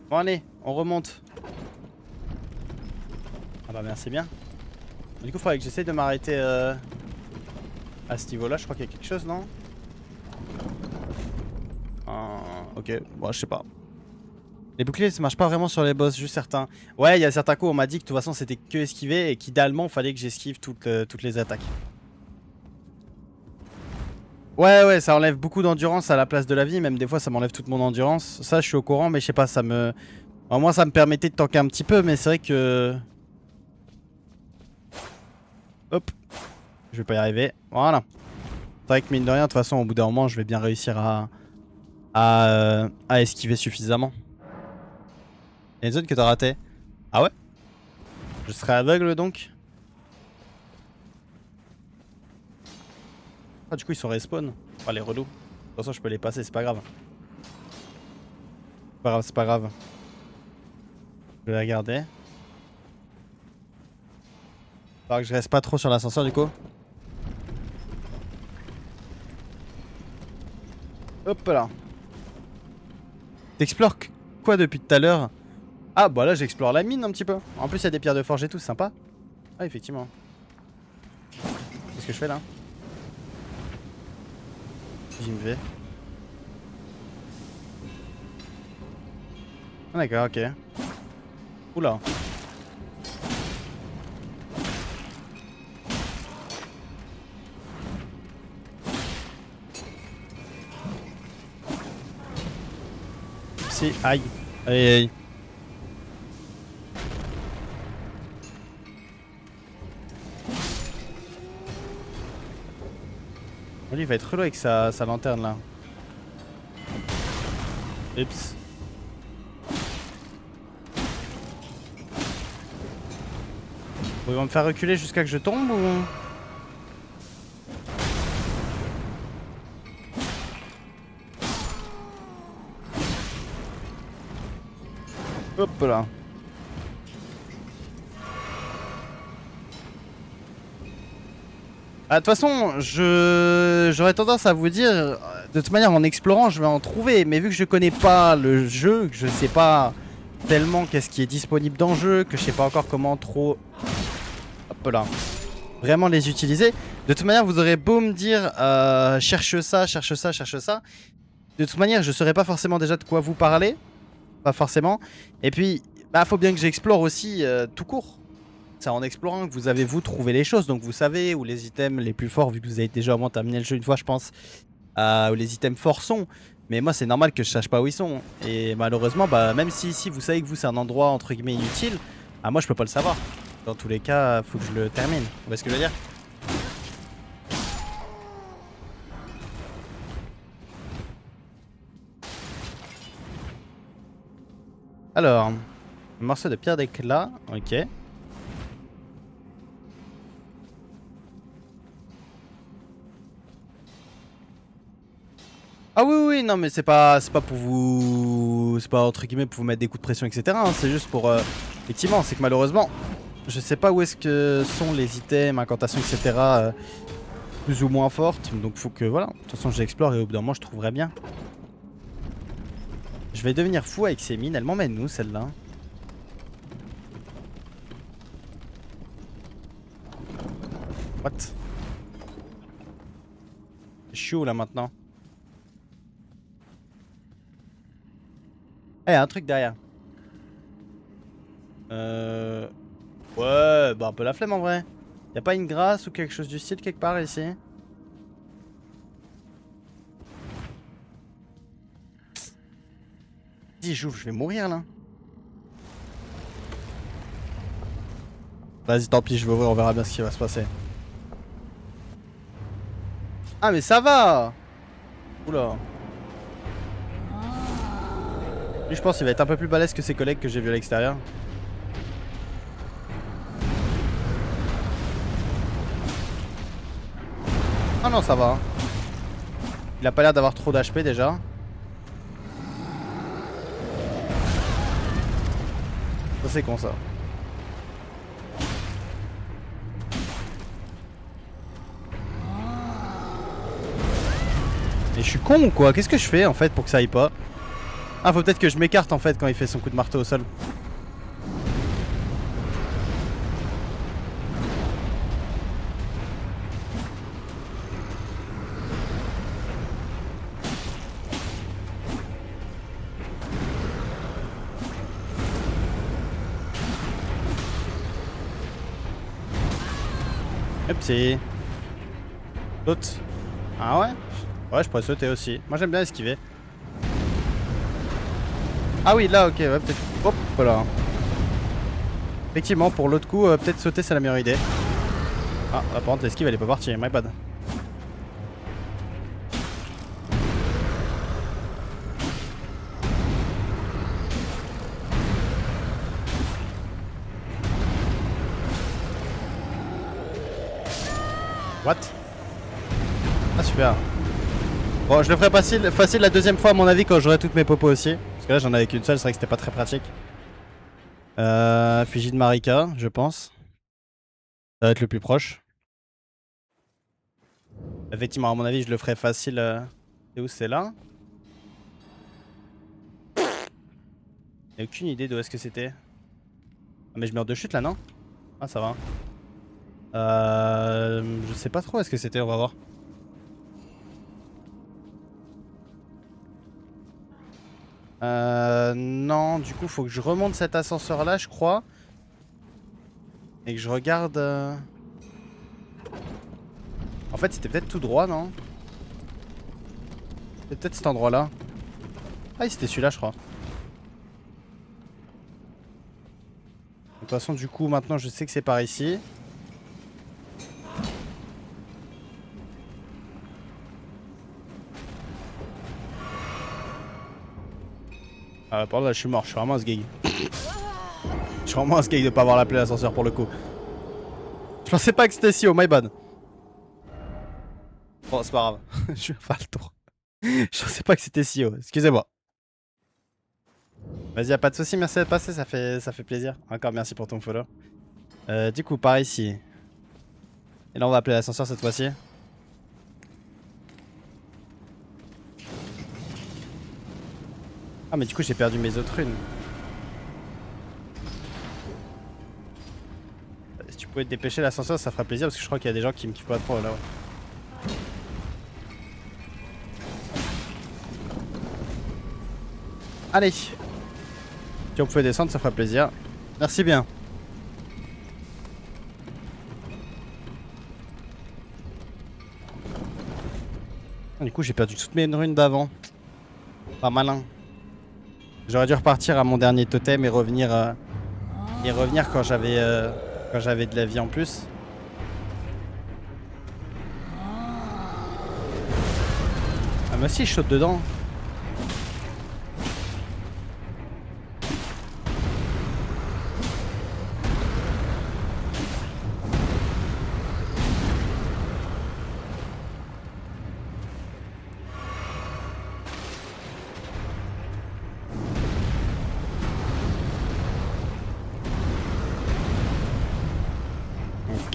Bon allez, on remonte. Ah bah merci bien. Du coup, il faudrait que j'essaye de m'arrêter à ce niveau-là. Je crois qu'il y a quelque chose, non? Ok, bon, je sais pas. Les boucliers, ça marche pas vraiment sur les boss, juste certains. Ouais, il y a certains coups, on m'a dit que de toute façon, c'était que esquiver et qu'idéalement, il fallait que j'esquive toutes les attaques. Ouais, ça enlève beaucoup d'endurance à la place de la vie. Même des fois, ça m'enlève toute mon endurance. Ça, je suis au courant, mais je sais pas, ça me... Au moins, ça me permettait de tanker un petit peu, mais c'est vrai que... Hop. Je vais pas y arriver. Voilà. C'est vrai que mine de rien, de toute façon, au bout d'un moment, je vais bien réussir à esquiver suffisamment. Il y a une zone que t'as raté. Ah ouais? Je serai aveugle donc? Ah, du coup, ils sont respawn. Oh, les relous. De toute façon, je peux les passer, c'est pas grave. C'est pas grave. Je vais la garder. Faudra que je reste pas trop sur l'ascenseur du coup. Hop là. T'explores quoi depuis tout à l'heure? Ah bah là j'explore la mine un petit peu. En plus il y a des pierres de forge et tout, sympa. Ah effectivement. Qu'est-ce que je fais là? J'y me vais. Ah d'accord, ok. Oula. Si, aïe. Aïe aïe. Lui il va être relou avec sa lanterne là. Oups. Vous vont me faire reculer jusqu'à que je tombe ou... Hop là. Ah, de toute façon, j'aurais tendance à vous dire, de toute manière en explorant je vais en trouver, mais vu que je connais pas le jeu, que je sais pas tellement qu'est-ce qui est disponible dans le jeu, que je sais pas encore comment trop... Hop là. Vraiment les utiliser. De toute manière vous aurez beau me dire cherche ça, cherche ça, cherche ça. De toute manière je saurais pas forcément déjà de quoi vous parler. Pas forcément. Et puis, bah faut bien que j'explore aussi tout court. C'est en explorant que vous avez vous trouvé les choses. Donc vous savez où les items les plus forts, vu que vous avez déjà au moins terminé le jeu une fois je pense, où les items forts sont. Mais moi c'est normal que je sache pas où ils sont. Et malheureusement, bah même si ici vous savez que vous c'est un endroit entre guillemets inutile, ah moi je peux pas le savoir. Dans tous les cas, faut que je le termine. Vous voyez ce que je veux dire? Alors, un morceau de pierre d'éclat, ok. Ah oui, oui, non mais c'est pas pour vous... C'est pas entre guillemets pour vous mettre des coups de pression, etc. hein, c'est juste pour... Effectivement, c'est que malheureusement, je sais pas où est-ce que sont les items, incantations, etc. Plus ou moins fortes. Donc faut que, voilà, de toute façon j'explore et au bout d'un moment je trouverai bien. Je vais devenir fou avec ces mines, elles m'emmènent où celle-là? What? Je suis où là maintenant? Eh, y a un truc derrière. Ouais, bah un peu la flemme en vrai. Y a pas une grâce ou quelque chose du style quelque part ici? Si j'ouvre, je vais mourir là. Vas-y, tant pis, je vais ouvrir, on verra bien ce qui va se passer. Ah mais ça va! Oula. Lui je pense qu'il va être un peu plus balèze que ses collègues que j'ai vus à l'extérieur. Ah non ça va. Il a pas l'air d'avoir trop d'HP déjà. Ça c'est con ça. Et je suis con ou quoi? Qu'est-ce que je fais en fait pour que ça aille pas? Ah faut peut-être que je m'écarte en fait quand il fait son coup de marteau au sol. Hop c'est... Saute. Ah ouais? Ouais je pourrais sauter aussi. Moi j'aime bien esquiver. Ah oui là ok ouais peut-être. Hop voilà. Effectivement pour l'autre coup peut-être sauter c'est la meilleure idée. Ah là, par contre l'esquive elle est pas partie, my bad. What? Ah super. Bon je le ferai facile la deuxième fois à mon avis quand j'aurai toutes mes popos aussi. Parce que là j'en avais qu'une seule, c'est vrai que c'était pas très pratique. Fiji de Marika je pense. Ça va être le plus proche. Effectivement à mon avis je le ferai facile. C'est où c'est là? J'ai aucune idée d'où est-ce que c'était. Ah, mais je meurs de chute là, non? Ah, ça va. Je sais pas trop où est-ce que c'était, on va voir. Non, du coup, faut que je remonte cet ascenseur là, je crois. Et que je regarde. En fait, c'était peut-être tout droit, non? C'était peut-être cet endroit là. Ah, c'était celui-là, je crois. De toute façon, du coup, maintenant je sais que c'est par ici. Ah, par contre, là, je suis mort, je suis vraiment un sgeg. Je suis vraiment un sgeg de pas avoir appelé l'ascenseur pour le coup. Je pensais pas que c'était si haut, my bad. Bon, c'est pas grave, je vais faire le tour. Je pensais pas que c'était si haut, excusez-moi. Vas-y, y'a pas de soucis, merci d'être passé, ça fait plaisir. Encore merci pour ton follow. Du coup, par ici. Et là, on va appeler l'ascenseur cette fois-ci. Ah, mais du coup, j'ai perdu mes autres runes. Si tu pouvais te dépêcher l'ascenseur, ça ferait plaisir parce que je crois qu'il y a des gens qui me kiffent pas trop là. Ouais. Allez. Si on pouvait descendre, ça ferait plaisir. Merci bien. Du coup, j'ai perdu toutes mes runes d'avant. Pas malin. J'aurais dû repartir à mon dernier totem et revenir quand j'avais de la vie en plus. Ah, mais si, je saute dedans.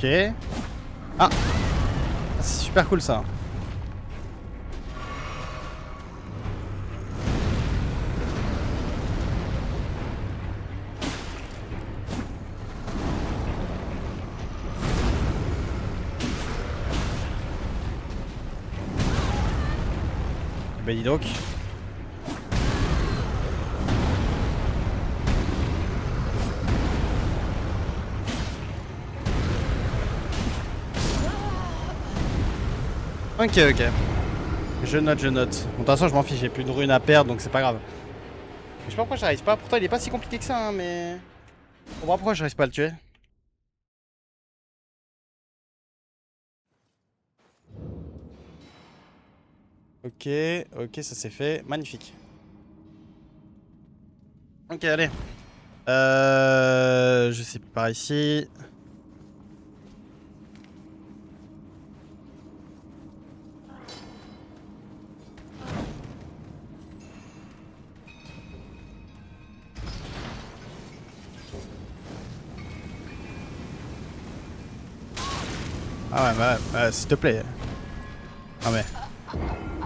Ok. Ah, c'est super cool ça. Bah dis donc. Ok, ok. Je note, je note. Bon, de toute façon, je m'en fiche, j'ai plus de runes à perdre, donc c'est pas grave. Je sais pas pourquoi j'arrive pas. Pourtant, il est pas si compliqué que ça, hein, mais. On va pourquoi j'arrive pas à le tuer. Ok, ok, ça c'est fait. Magnifique. Ok, allez. Je sais plus par ici. Ah ouais, bah, s'il te plaît. Ah mais.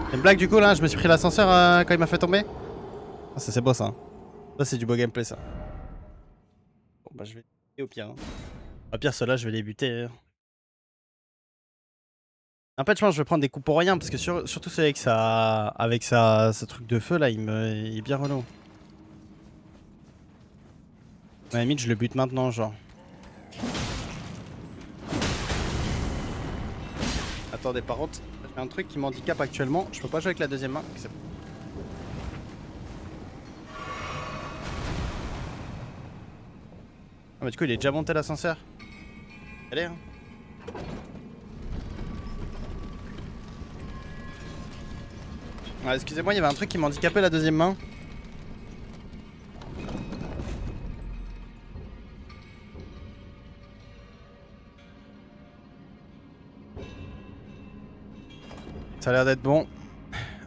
C'est une blague du coup là, je me suis pris l'ascenseur quand il m'a fait tomber. Ah, ça c'est beau ça. Ça c'est du beau gameplay ça. Bon bah je vais au pire. Hein. Au pire ceux-là je vais les buter. En fait je pense que je vais prendre des coups pour rien parce que surtout celui avec ce truc de feu là il est bien relou. À la limite je le bute maintenant genre. Attendez par contre, j'ai un truc qui m'handicape actuellement, je peux pas jouer avec la deuxième main. Ah bah du coup il est déjà monté l'ascenseur. Allez hein. Ouais, excusez-moi, il y avait un truc qui m'handicapait la deuxième main. Ça a l'air d'être bon.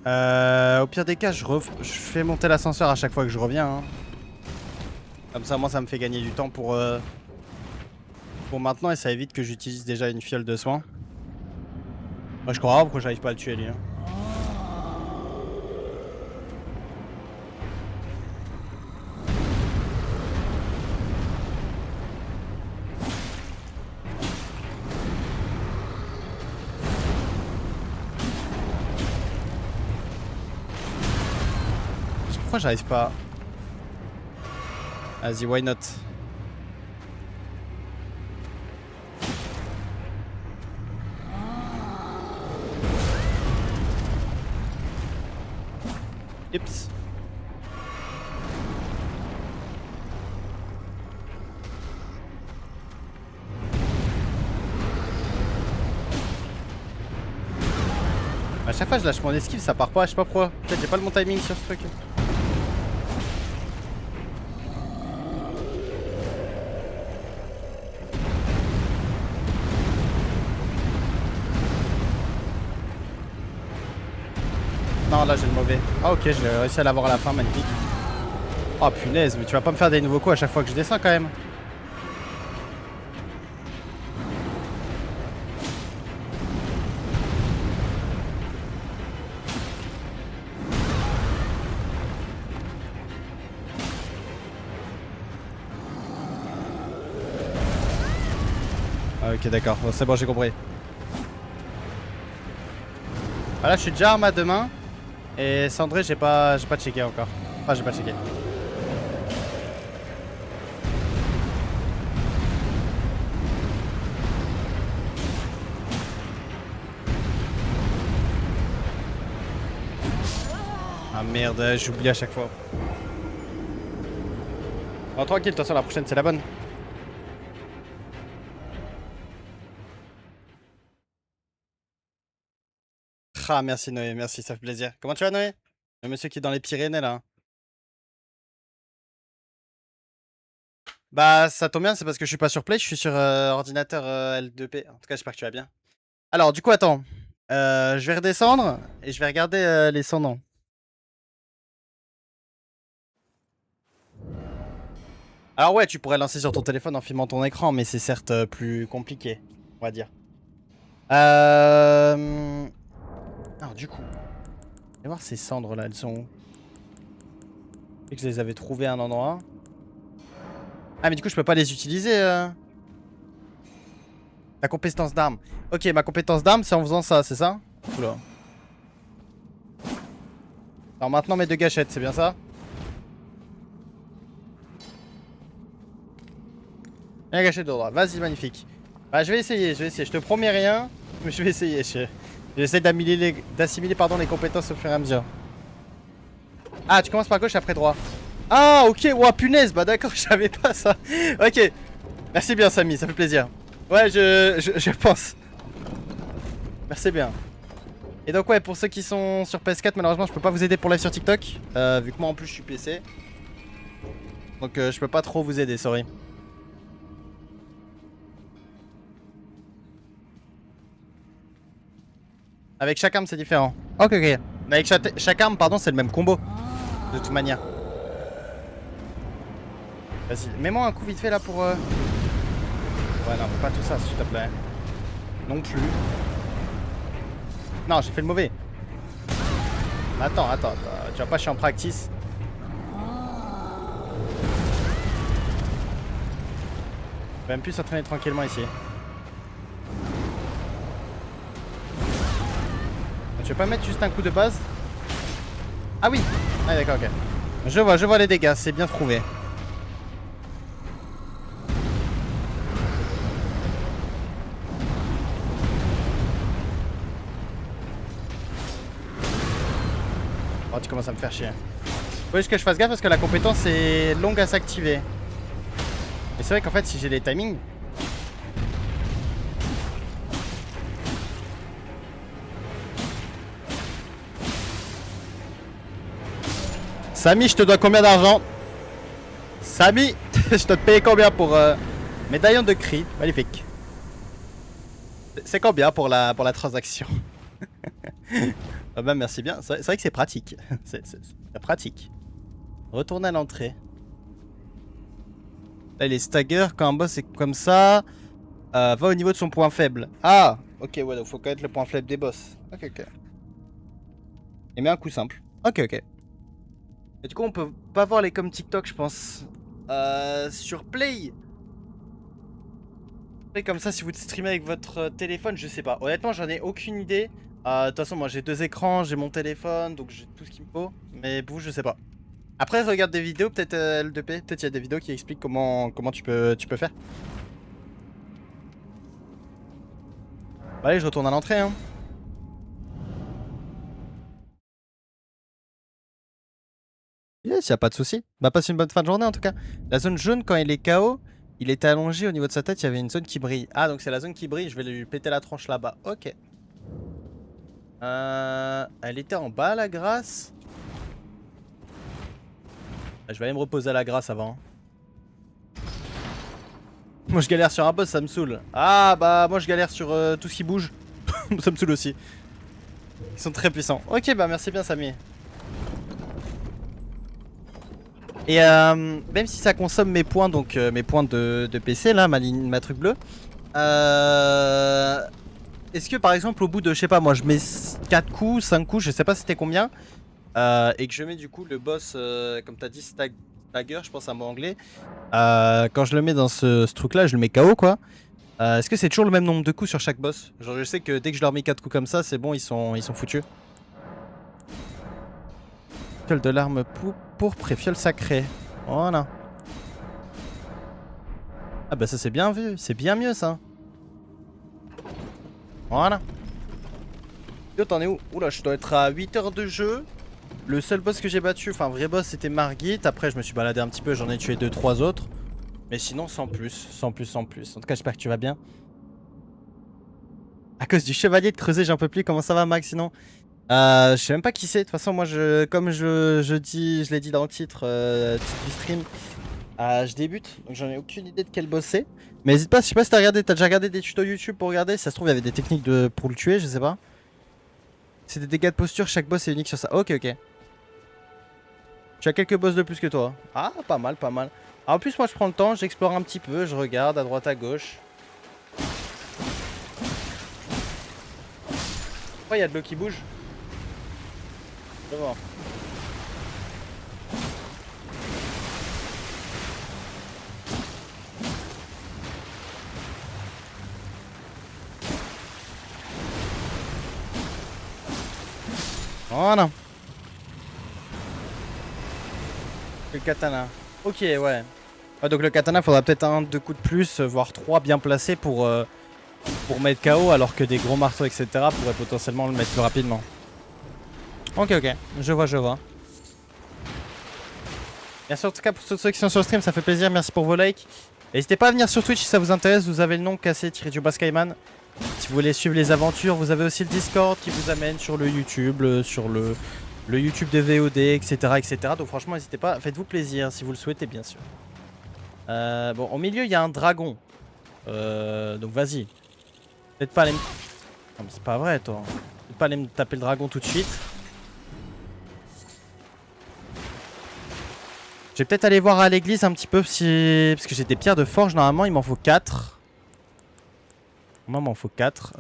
Au pire des cas, je fais monter l'ascenseur à chaque fois que je reviens. Hein. Comme ça, moi, ça me fait gagner du temps pour maintenant et ça évite que j'utilise déjà une fiole de soins. Moi, je crois pourquoi j'arrive pas à le tuer lui. Hein. pourquoi j'arrive pas? Vas-y, why not? Oups. À chaque fois je lâche mon esquive, ça part pas, je sais pas pourquoi. Peut-être j'ai pas le bon timing sur ce truc. Non, là j'ai le mauvais. Ah ok, je l'ai réussi à l'avoir à la fin, magnifique. Oh punaise, mais tu vas pas me faire des nouveaux coups à chaque fois que je descends quand même. Ah ok d'accord, bon, c'est bon, j'ai compris. Ah, là je suis déjà arme à deux mains. Et Cendré j'ai pas checké encore. Enfin j'ai pas checké. Ah merde, j'oublie à chaque fois. Bon tranquille, de toute façon la prochaine c'est la bonne. Ah merci Noé, merci, ça fait plaisir. Comment tu vas Noé? Le monsieur qui est dans les Pyrénées là. Bah ça tombe bien, c'est parce que je suis pas sur Play, je suis sur ordinateur L2P. En tout cas j'espère que tu vas bien. Alors du coup attends, je vais redescendre et je vais regarder les sans noms. Alors ouais, tu pourrais lancer sur ton téléphone en filmant ton écran, mais c'est certes plus compliqué, on va dire. Alors du coup, je vais voir ces cendres là, elles sont où? Je sais que je les avais trouvées à un endroit. Ah mais du coup je peux pas les utiliser Ta compétence d'arme. Ok, ma compétence d'arme c'est en faisant ça, c'est ça? Oula. Alors maintenant mes deux gâchettes, c'est bien ça? Et la gâchette de droite, vas-y magnifique. Bah je vais essayer, je te promets rien, mais je vais essayer. J'essaie d'assimiler les compétences au fur et à mesure. Ah tu commences par gauche après droit. Ah ok, ouah punaise, bah d'accord, je savais pas ça. Ok, merci bien Samy, ça fait plaisir. Ouais je pense. Merci bien. Et donc ouais, pour ceux qui sont sur PS4, malheureusement je peux pas vous aider pour live sur TikTok, vu que moi en plus je suis PC. Donc je peux pas trop vous aider, sorry. Avec chaque arme c'est différent. Ok ok. Mais avec chaque arme pardon c'est le même combo. De toute manière. Vas-y, mets-moi un coup vite fait là pour... Ouais non, fais pas tout ça s'il te plaît. Non plus. Non, j'ai fait le mauvais. Attends, tu vas pas, je suis en practice. Je vais même plus s'entraîner tranquillement ici. Tu veux pas mettre juste un coup de base? Ah oui. Ah d'accord, ok. Je vois les dégâts, c'est bien trouvé. Oh, tu commences à me faire chier. Faut juste que je fasse gaffe parce que la compétence est longue à s'activer. Et c'est vrai qu'en fait, si j'ai des timings... Samy, je te dois combien d'argent? Samy, je dois te payer combien pour médaillon de cri? Magnifique. C'est combien pour la transaction? Ah bah merci bien, c'est vrai que c'est pratique. C'est pratique. Retourner à l'entrée. Là il est stagger, quand un boss est comme ça, va au niveau de son point faible. Ah ok ouais, donc faut connaître le point faible des boss. Ok ok. Et met un coup simple. Ok ok. Et du coup on peut pas voir les comme TikTok je pense. Sur Play. Comme ça si vous streamez avec votre téléphone je sais pas. Honnêtement j'en ai aucune idée. De toute façon moi j'ai deux écrans, j'ai mon téléphone donc j'ai tout ce qu'il me faut. Mais vous je sais pas. Après, regarde des vidéos, peut-être L2P, peut-être il y a des vidéos qui expliquent comment tu peux faire. Bah, allez, je retourne à l'entrée, hein. Yes, y a pas de souci. Bah, passe une bonne fin de journée en tout cas. La zone jaune, quand il est KO, il était allongé au niveau de sa tête, il y avait une zone qui brille. Ah, donc c'est la zone qui brille, je vais lui péter la tronche là-bas. Ok. Elle était en bas, la grâce. Ah, je vais aller me reposer à la grâce avant. Moi, je galère sur un boss, ça me saoule. Ah, bah, moi, je galère sur tout ce qui bouge. Ça me saoule aussi. Ils sont très puissants. Ok, bah, merci bien, Samy. Et même si ça consomme mes points, donc mes points de PC, là, ma truc bleue. Est-ce que par exemple au bout de, je sais pas moi, je mets 4 coups, 5 coups, je sais pas c'était combien, et que je mets du coup le boss, comme t'as dit, Stagger, je pense un mot anglais, quand je le mets dans ce truc là, je le mets KO quoi. Est-ce que c'est toujours le même nombre de coups sur chaque boss? Genre je sais que dès que je leur mets 4 coups comme ça, c'est bon, ils sont foutus. Fiole de l'arme pourpre et fiole sacrée. Voilà. Ah bah ça c'est bien vu, c'est bien mieux ça. Voilà. Yo, t'en es où? Oula, je dois être à 8 heures de jeu. Le seul boss que j'ai battu, enfin vrai boss, c'était Margit. Après, je me suis baladé un petit peu, j'en ai tué 2-3 autres. Mais sinon, sans plus, sans plus, sans plus. En tout cas, j'espère que tu vas bien. À cause du chevalier de creuser, j'en peux plus. Comment ça va, Max, sinon? Je sais même pas qui c'est. De toute façon, moi, comme je l'ai dit dans le titre, titre du stream, je débute. Donc, j'en ai aucune idée de quel boss c'est. Mais n'hésite pas, je sais pas si t'as déjà regardé des tutos YouTube pour regarder. Si ça se trouve, il y avait des techniques pour le tuer, je sais pas. C'est des dégâts de posture, chaque boss est unique sur ça. Ok, ok. Tu as quelques boss de plus que toi. Ah, pas mal, pas mal. Ah, en plus, moi, je prends le temps, j'explore un petit peu, je regarde à droite, à gauche. Pourquoi il y a de l'eau qui bouge? Je vais voir. Voilà. Le katana. Ok, ouais. Ah, donc le katana, faudra peut-être 1-2 coups de plus, voire 3 bien placés pour mettre KO, alors que des gros marteaux, etc. pourraient potentiellement le mettre plus rapidement. Ok, ok. Je vois, je vois. Merci en tout cas pour tous ceux qui sont sur le stream, ça fait plaisir. Merci pour vos likes. N'hésitez pas à venir sur Twitch si ça vous intéresse. Vous avez le nom cassé-du-bas-Skyman. Si vous voulez suivre les aventures, vous avez aussi le Discord qui vous amène sur le YouTube, sur le YouTube de VOD, etc., etc. Donc franchement, n'hésitez pas, faites-vous plaisir si vous le souhaitez, bien sûr. Bon, au milieu, il y a un dragon. Donc vas-y. Peut-être pas aller me... Non mais c'est pas vrai, toi. Peut-être pas aller me taper le dragon tout de suite. Je vais peut-être aller voir à l'église un petit peu si... Parce que j'ai des pierres de forge, normalement, il m'en faut 4. Moi, il m'en faut 4.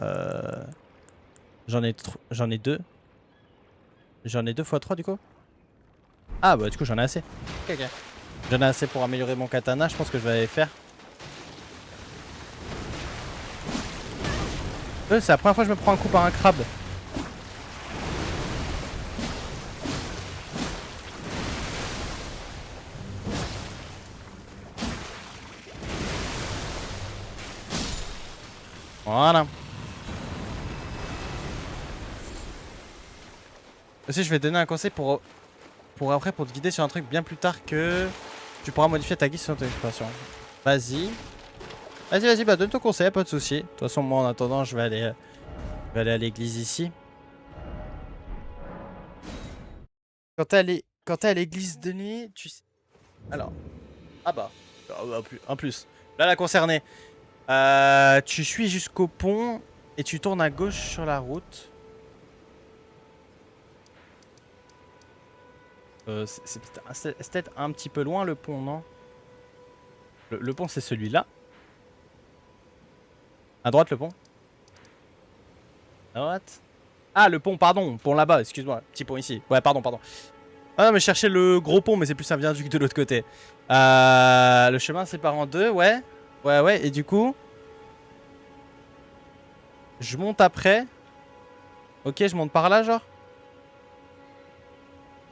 J'en ai 2. J'en ai 2 x 3 du coup. Ah bah du coup j'en ai assez. Ok, ok. J'en ai assez pour améliorer mon katana, je pense que je vais aller faire. C'est la première fois que je me prends un coup par un crabe. Voilà. Aussi je vais te donner un conseil pour après, pour te guider sur un truc bien plus tard que tu pourras modifier ta guise sur ton exploration. Vas-y. Vas-y, vas-y, bah donne ton conseil, pas de soucis. De toute façon, moi en attendant, je vais aller à l'église ici. Quand t'es à l'église de nuit, tu sais. Alors. Ah bah. En plus. Là, la concernée. Tu suis jusqu'au pont et tu tournes à gauche sur la route. C'est peut-être un petit peu loin le pont, non? Le pont, c'est celui-là. À droite, le pont. À droite. Ah, le pont, pardon. Pont là-bas, excuse-moi. Petit pont ici. Ouais, pardon, pardon. Ah non, mais je cherchais le gros pont, mais c'est plus un viaduc de l'autre côté. Le chemin sépare en deux, ouais. Ouais, ouais, et du coup... Je monte après. Ok, je monte par là, genre.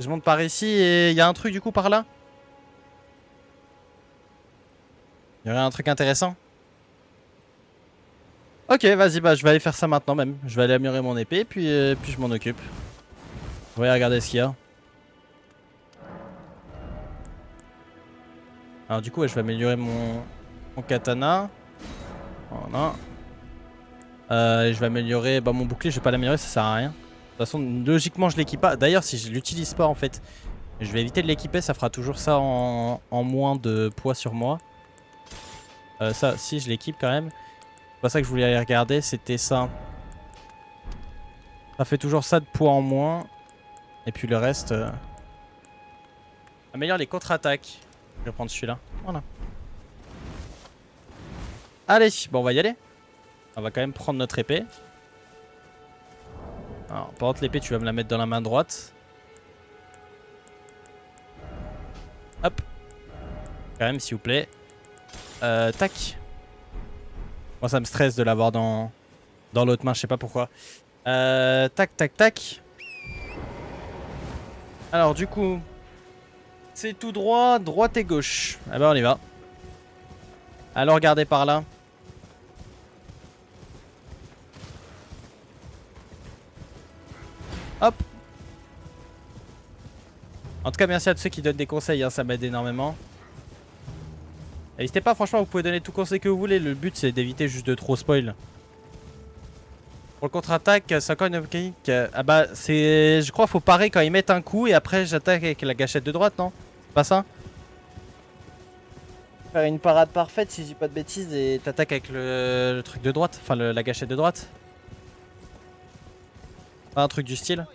Je monte par ici et il y a un truc du coup par là. Il y aurait un truc intéressant. Ok, vas-y, bah je vais aller faire ça maintenant même. Je vais aller améliorer mon épée puis je m'en occupe. On va regarder ce qu'il y a. Alors du coup, ouais, je vais améliorer mon katana. Voilà. Et je vais améliorer mon bouclier, je vais pas l'améliorer, ça sert à rien. De toute façon, logiquement, je l'équipe pas. D'ailleurs, si je l'utilise pas en fait, je vais éviter de l'équiper, ça fera toujours ça en moins de poids sur moi. Ça, si je l'équipe quand même. C'est pas ça que je voulais aller regarder, c'était ça. Ça fait toujours ça de poids en moins. Et puis le reste... Améliore les contre-attaques. Je vais prendre celui-là. Voilà. Allez, bon, on va y aller. On va quand même prendre notre épée. Alors, par contre, l'épée, tu vas me la mettre dans la main droite. Hop. Quand même, s'il vous plaît. Tac. Moi, ça me stresse de l'avoir dans l'autre main, je sais pas pourquoi. Tac, tac, tac. Alors, du coup, c'est tout droit, droite et gauche. Ah bah, on y va. Alors, regardez par là. Hop. En tout cas, merci à tous ceux qui donnent des conseils, hein, ça m'aide énormément. N'hésitez pas, franchement, vous pouvez donner tout conseil que vous voulez. Le but, c'est d'éviter juste de trop spoil. Pour le contre-attaque, c'est encore une mécanique. Ah bah, c'est. Je crois qu'il faut parer quand ils mettent un coup et après, j'attaque avec la gâchette de droite, non? C'est pas ça? Faire une parade parfaite, si je dis pas de bêtises, et t'attaques avec le truc de droite. Enfin, la gâchette de droite. Pas un truc du style.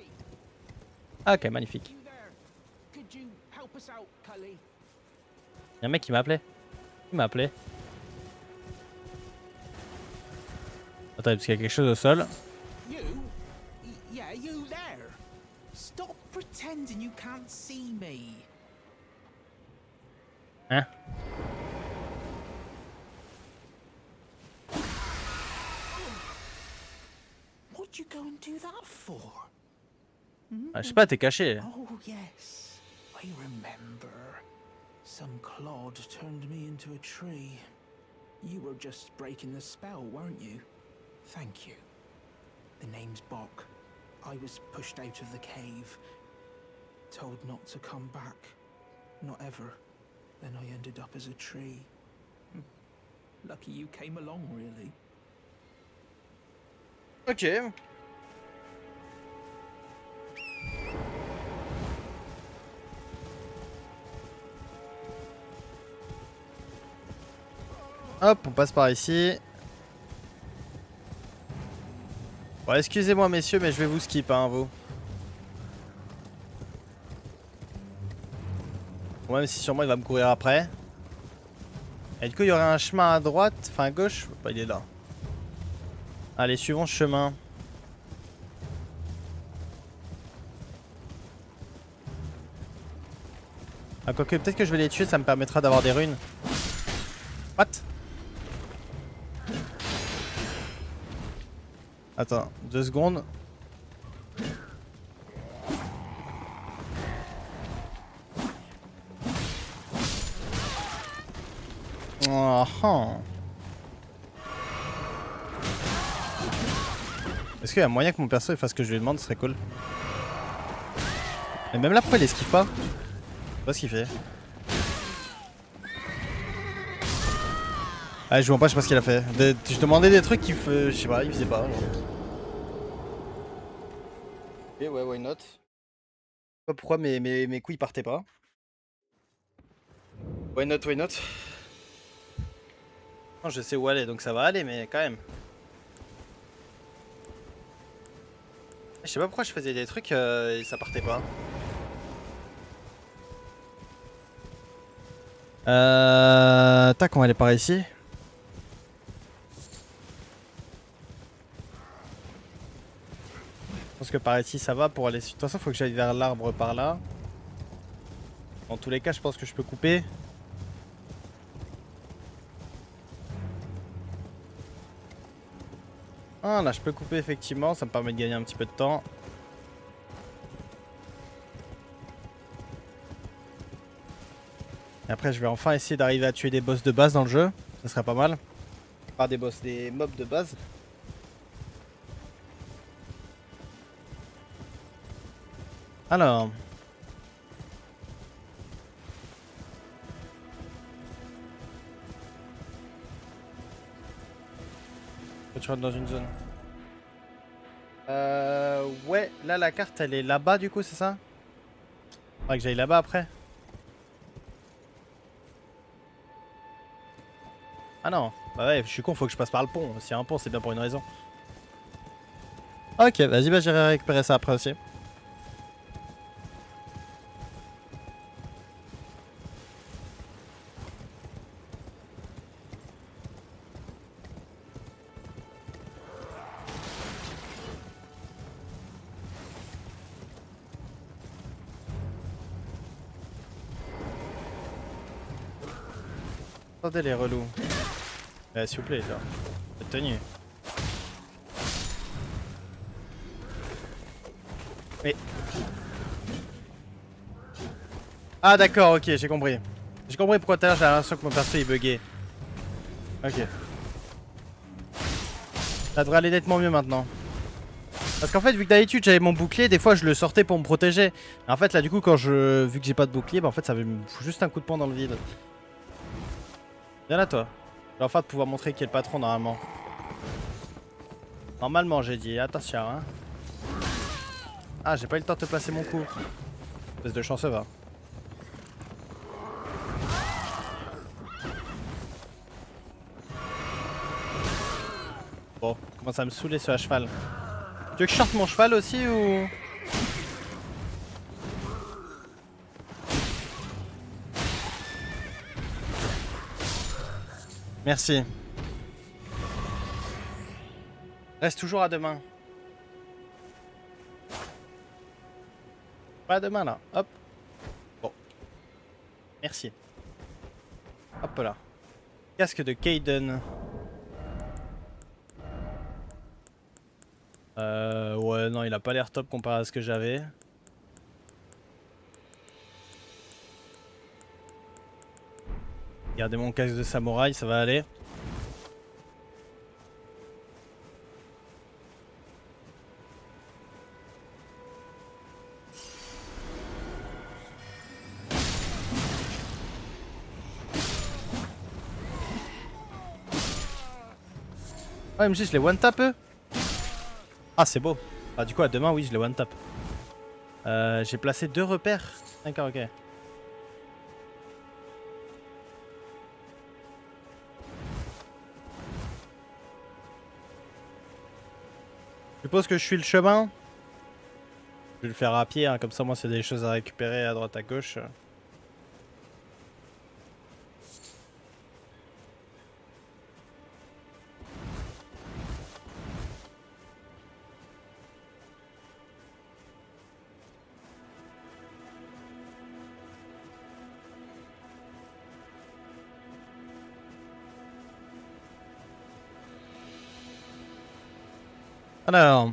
Ah, ok, magnifique. Y'a un mec qui m'a appelé. Il m'a appelé. Attends, parce qu'il y a quelque chose au sol. You? Yeah, you there. Stop pretending you can't see me. Hein? What'd you go and do that for? Ah, je sais pas, t'es caché. Oh, yes. I remember. Some clod turned me into a tree. You were just breaking the spell, weren't you? Thank you. The name's Bok. I was pushed out of the cave. Told not to come back. Not ever. Then I ended up as a tree. Lucky you came along, really. Ok. Hop, on passe par ici. Bon, excusez-moi messieurs, mais je vais vous skip, hein, vous. Bon, même si sûrement il va me courir après. Et du coup, il y aurait un chemin à droite, enfin à gauche. Bah, il est là. Allez, suivons ce chemin. Ah, quoique, peut-être que je vais les tuer, ça me permettra d'avoir des runes. What? Attends, 2 secondes. Oh, oh. Est-ce qu'il y a moyen que mon perso il fasse ce que je lui demande? Ce serait cool. Mais même là, pourquoi il esquive pas? Je sais pas ce qu'il fait. Ah, je vois pas, je sais pas ce qu'il a fait. Je demandais des trucs qu'il fait. Je sais pas, il faisait pas. Genre. Et ouais, why not? Je sais pas pourquoi mes couilles partaient pas. Why not, why not? Non, je sais où aller, donc ça va aller, mais quand même. Je sais pas pourquoi je faisais des trucs et ça partait pas. Tac, on va aller par ici. Je pense que par ici ça va pour aller. De toute façon, faut que j'aille vers l'arbre par là. Dans tous les cas, je pense que je peux couper. Ah, là, je peux couper effectivement. Ça me permet de gagner un petit peu de temps. Et après je vais enfin essayer d'arriver à tuer des boss de base dans le jeu. Ça serait pas mal. Pas des boss, des mobs de base. Alors. Faut que tu rentres dans une zone. Ouais, là la carte elle est là-bas du coup, c'est ça? Faudrait que j'aille là-bas après. Ah non, bah ouais, je suis con, faut que je passe par le pont. S'il y a un pont, c'est bien pour une raison. Ok, vas-y, bah j'irai récupérer ça après aussi. Attendez les relous. S'il vous plaît, genre. Faites tenue. Mais. Ah d'accord, ok, j'ai compris. J'ai compris pourquoi tout à l'heure j'ai l'impression que mon perso il buguait. Ok. Ça devrait aller nettement mieux maintenant. Parce qu'en fait, vu que d'habitude j'avais mon bouclier, des fois je le sortais pour me protéger. Et en fait, là du coup, vu que j'ai pas de bouclier, bah en fait ça me fout juste un coup de poing dans le vide. Viens là, toi. Je vais enfin pouvoir montrer qui est le patron normalement. Normalement, j'ai dit, attention, hein. Ah, j'ai pas eu le temps de te placer mon coup. Espèce de chanceux, va. Bon, commence à me saouler ce cheval. Tu veux que je sorte mon cheval aussi ou... Merci. Reste toujours à demain. Pas à demain là. Hop. Bon. Merci. Hop là. Casque de Kaiden. Ouais, non, il a pas l'air top comparé à ce que j'avais. Regardez mon casque de samouraï, ça va aller. Ouais, MJ, je les one tap eux. Ah, c'est beau. Ah, du coup, à demain, oui, je les one tap. J'ai placé 2 repères. D'accord, ok. Je suppose que je suis le chemin. Je vais le faire à pied, hein, comme ça, moi, c'est des choses à récupérer à droite, à gauche. Alors.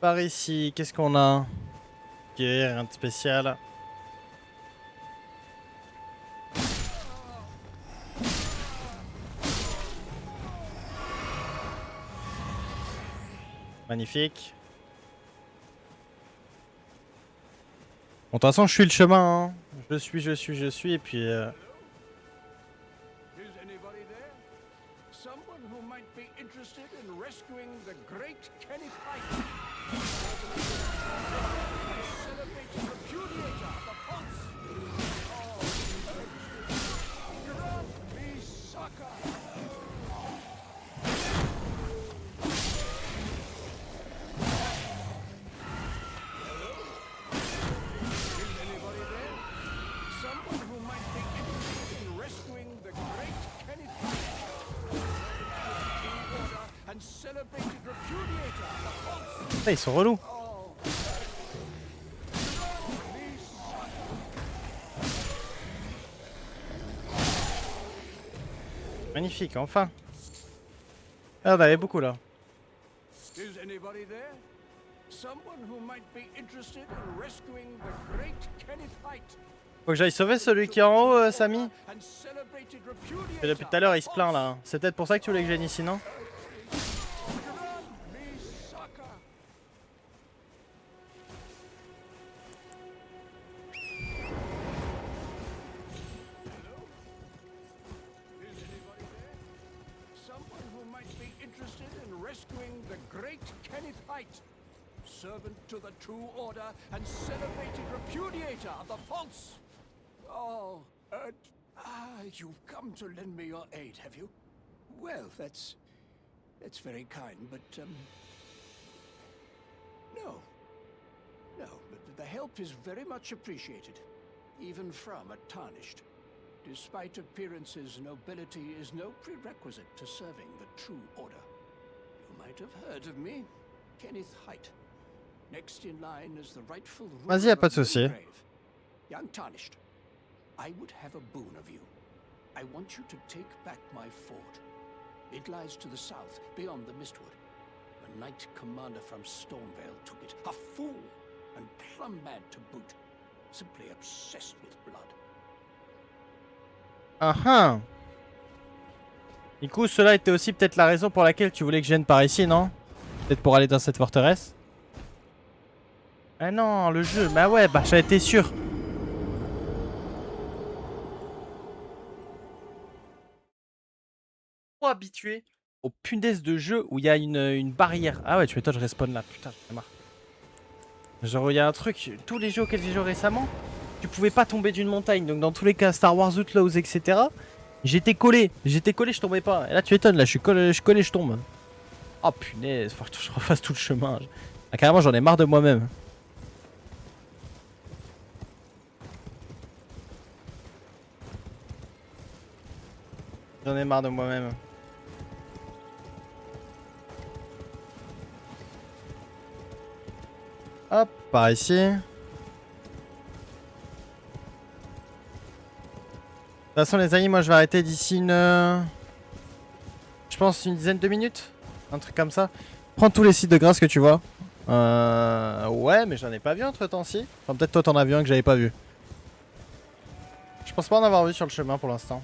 Par ici, qu'est-ce qu'on a? Ok, rien de spécial. Magnifique. Bon, de toute façon, je suis le chemin. Hein. Je suis. Et puis. Is anybody there? Someone who might be interested in rescuing the great Kenny Pike. Celebrating repudiator of the Pulse. Grant me succor. Is anybody there? Someone who might be interested in rescuing the great Kenny Pike. And celebrated repudiator of the Pulse. Ah, ils sont relous. Magnifique, enfin. Ah, on avait beaucoup là. Is anybody there? someone who might be interested in rescuing the great Kenneth Height. Faut que j'aille sauver celui qui est en haut, Samy. Et depuis tout à l'heure, il se plaint là. C'est peut-être pour ça que tu voulais que je vienne ici, non? Servant to the True Order and celebrated repudiator of the false. Oh, you've come to lend me your aid, have you? Well, that's very kind, but no, but the help is very much appreciated, even from a tarnished. Despite appearances, nobility is no prerequisite to serving the True Order. You might have heard of me, Kenneth Height. Next in line is the rightful ruler. Vas-y, y a pas de souci. Young Tarnished, I would have a boon of you. I want you to take back my fort. It lies to the south, beyond the Mistwood. A knight commander from Stormvale took it. A fool, and plumb mad to boot. Simply obsessed with blood. Ah ah. Du coup, cela était aussi peut-être la raison pour laquelle tu voulais que je vienne par ici, non? Peut-être pour aller dans cette forteresse? Ah non, le jeu, bah ouais, bah j'en étais sûr. Trop habitué aux punaises de jeu où il y a une barrière. Ah ouais, tu m'étonnes, je respawn là, putain, j'en ai marre. Genre, il y a un truc, tous les jeux auxquels j'ai joué récemment, tu pouvais pas tomber d'une montagne. Donc dans tous les cas, Star Wars Outlaws, etc. J'étais collé, je tombais pas. Et là, tu m'étonnes, là, je suis collé, je tombe. Oh punaise, faut que je refasse tout le chemin. Ah, carrément, j'en ai marre de moi-même. J'en ai marre de moi-même. Hop, par ici. De toute façon les amis, moi je vais arrêter d'ici je pense une dizaine de minutes. Un truc comme ça. Prends tous les sites de grâce que tu vois. Ouais, mais j'en ai pas vu entre temps si. Enfin peut-être toi t'en as vu un que j'avais pas vu. Je pense pas en avoir vu sur le chemin pour l'instant.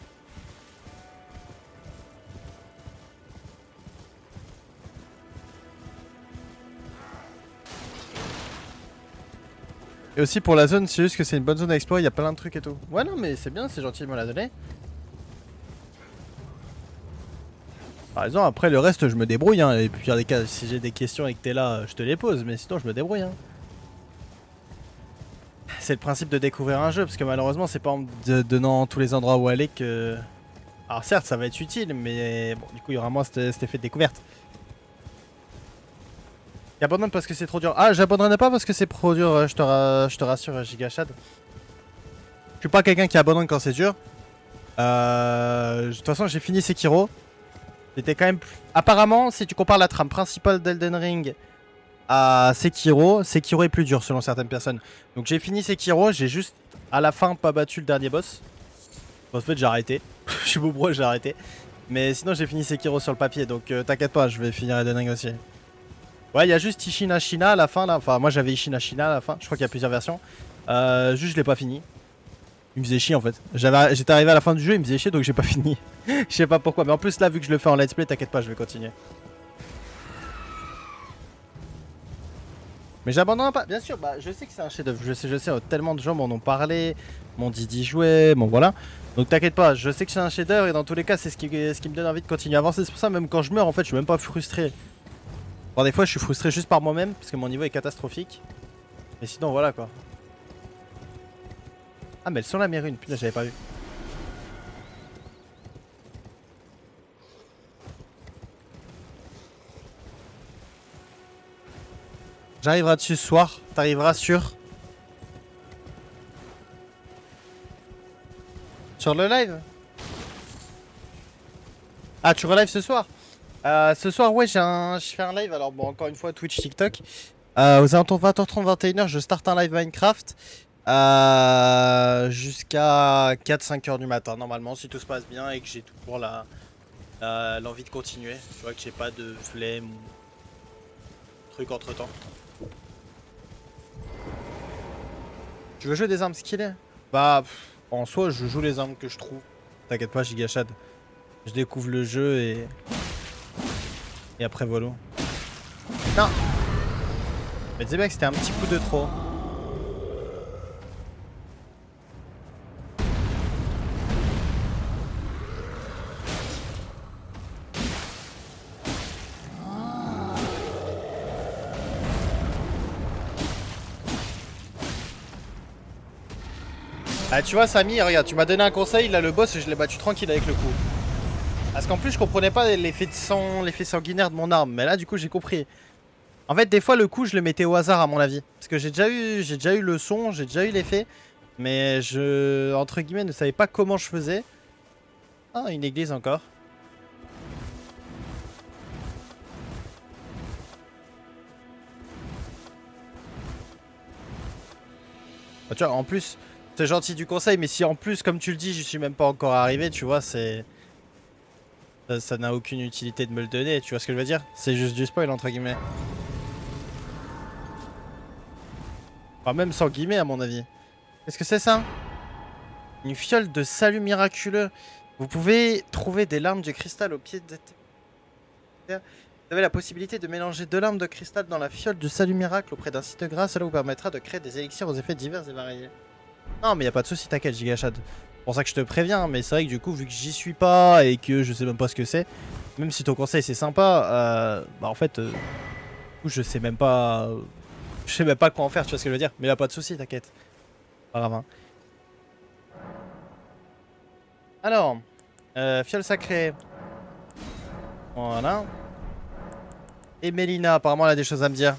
Et aussi pour la zone, c'est juste que c'est une bonne zone à explorer, il y a plein de trucs et tout. Ouais non mais c'est bien, c'est gentil de me la donner. Par exemple, après le reste je me débrouille hein. Et puis des cas, si j'ai des questions et que t'es là, je te les pose, mais sinon je me débrouille hein. C'est le principe de découvrir un jeu, parce que malheureusement c'est pas en donnant tous les endroits où aller que... Alors certes ça va être utile, mais bon du coup il y aura moins cet effet de découverte. J'abandonne parce que c'est trop dur. Ah, j'abandonnerai pas parce que c'est trop dur, je te rassure, Gigashad. Je suis pas quelqu'un qui abandonne quand c'est dur. De toute façon, j'ai fini Sekiro. C'était quand même... Apparemment, si tu compares la trame principale d'Elden Ring à Sekiro, Sekiro est plus dur selon certaines personnes. Donc j'ai fini Sekiro, j'ai juste à la fin pas battu le dernier boss. Bon, en fait, j'ai arrêté. Je suis beau bro, j'ai arrêté. Mais sinon, j'ai fini Sekiro sur le papier, donc t'inquiète pas, je vais finir Elden Ring aussi. Ouais, il y a juste Ishina Shina à la fin là. Enfin, moi j'avais Ishina Shina à la fin. Je crois qu'il y a plusieurs versions. Juste, je l'ai pas fini. Il me faisait chier en fait. J'étais arrivé à la fin du jeu, il me faisait chier donc j'ai pas fini. Je sais pas pourquoi. Mais en plus, là, vu que je le fais en let's play, t'inquiète pas, je vais continuer. Mais j'abandonne pas. Bien sûr, bah, je sais que c'est un chef-d'œuvre. Je sais, tellement de gens m'en ont parlé, m'ont dit d'y jouer. Bon, voilà. Donc t'inquiète pas, je sais que c'est un chef-d'œuvre et dans tous les cas, c'est ce qui me donne envie de continuer à avancer. C'est pour ça, même quand je meurs, en fait, je suis même pas frustré. Bon, des fois je suis frustré juste par moi-même parce que mon niveau est catastrophique. Mais sinon voilà quoi. Ah mais elles sont là mes runes, putain j'avais pas vu. J'arriverai dessus ce soir, t'arriveras sur le live. Ah tu relives ce soir? Ce soir, ouais, je fais un live. Alors, bon, encore une fois, Twitch, TikTok. Aux alentours de 20h30, 21h, je starte un live Minecraft. Jusqu'à 4-5h du matin, normalement, si tout se passe bien et que j'ai toujours l'envie de continuer. Tu vois que j'ai pas de flemme ou truc entre temps. Tu veux jouer des armes skillées? Bah, en soi, je joue les armes que je trouve. T'inquiète pas, Gigachad. Je découvre le jeu et... Et après, voilà. Non! Mais disais bien que c'était un petit coup de trop. Ah tu vois Samy, regarde, tu m'as donné un conseil, là le boss je l'ai battu tranquille avec le coup. Parce qu'en plus je comprenais pas l'effet de sang, l'effet sanguinaire de mon arme, mais là du coup j'ai compris. En fait des fois le coup je le mettais au hasard à mon avis. Parce que j'ai déjà eu le son, j'ai déjà eu l'effet. Mais je, entre guillemets, ne savais pas comment je faisais. Ah, une église encore. Bah, tu vois, en plus, c'est gentil du conseil, mais si en plus, comme tu le dis, je suis même pas encore arrivé, tu vois, c'est... Ça n'a aucune utilité de me le donner, tu vois ce que je veux dire? C'est juste du spoil, entre guillemets. Enfin, même sans guillemets, à mon avis. Qu'est-ce que c'est ça? Une fiole de salut miraculeux. Vous pouvez trouver des larmes de cristal au pied de... Vous avez la possibilité de mélanger 2 larmes de cristal dans la fiole du salut miracle auprès d'un site gras. Cela vous permettra de créer des élixirs aux effets divers et variés. Non mais y a pas de soucis, t'inquiète Gigachad. C'est pour ça que je te préviens, mais c'est vrai que du coup vu que j'y suis pas et que je sais même pas ce que c'est, même si ton conseil c'est sympa, bah en fait, je sais même pas, je sais même pas quoi en faire, tu vois ce que je veux dire. Mais y a pas de soucis, t'inquiète. Pas grave. Hein. Alors, fiole sacrée. Voilà. Et Mélina, apparemment elle a des choses à me dire.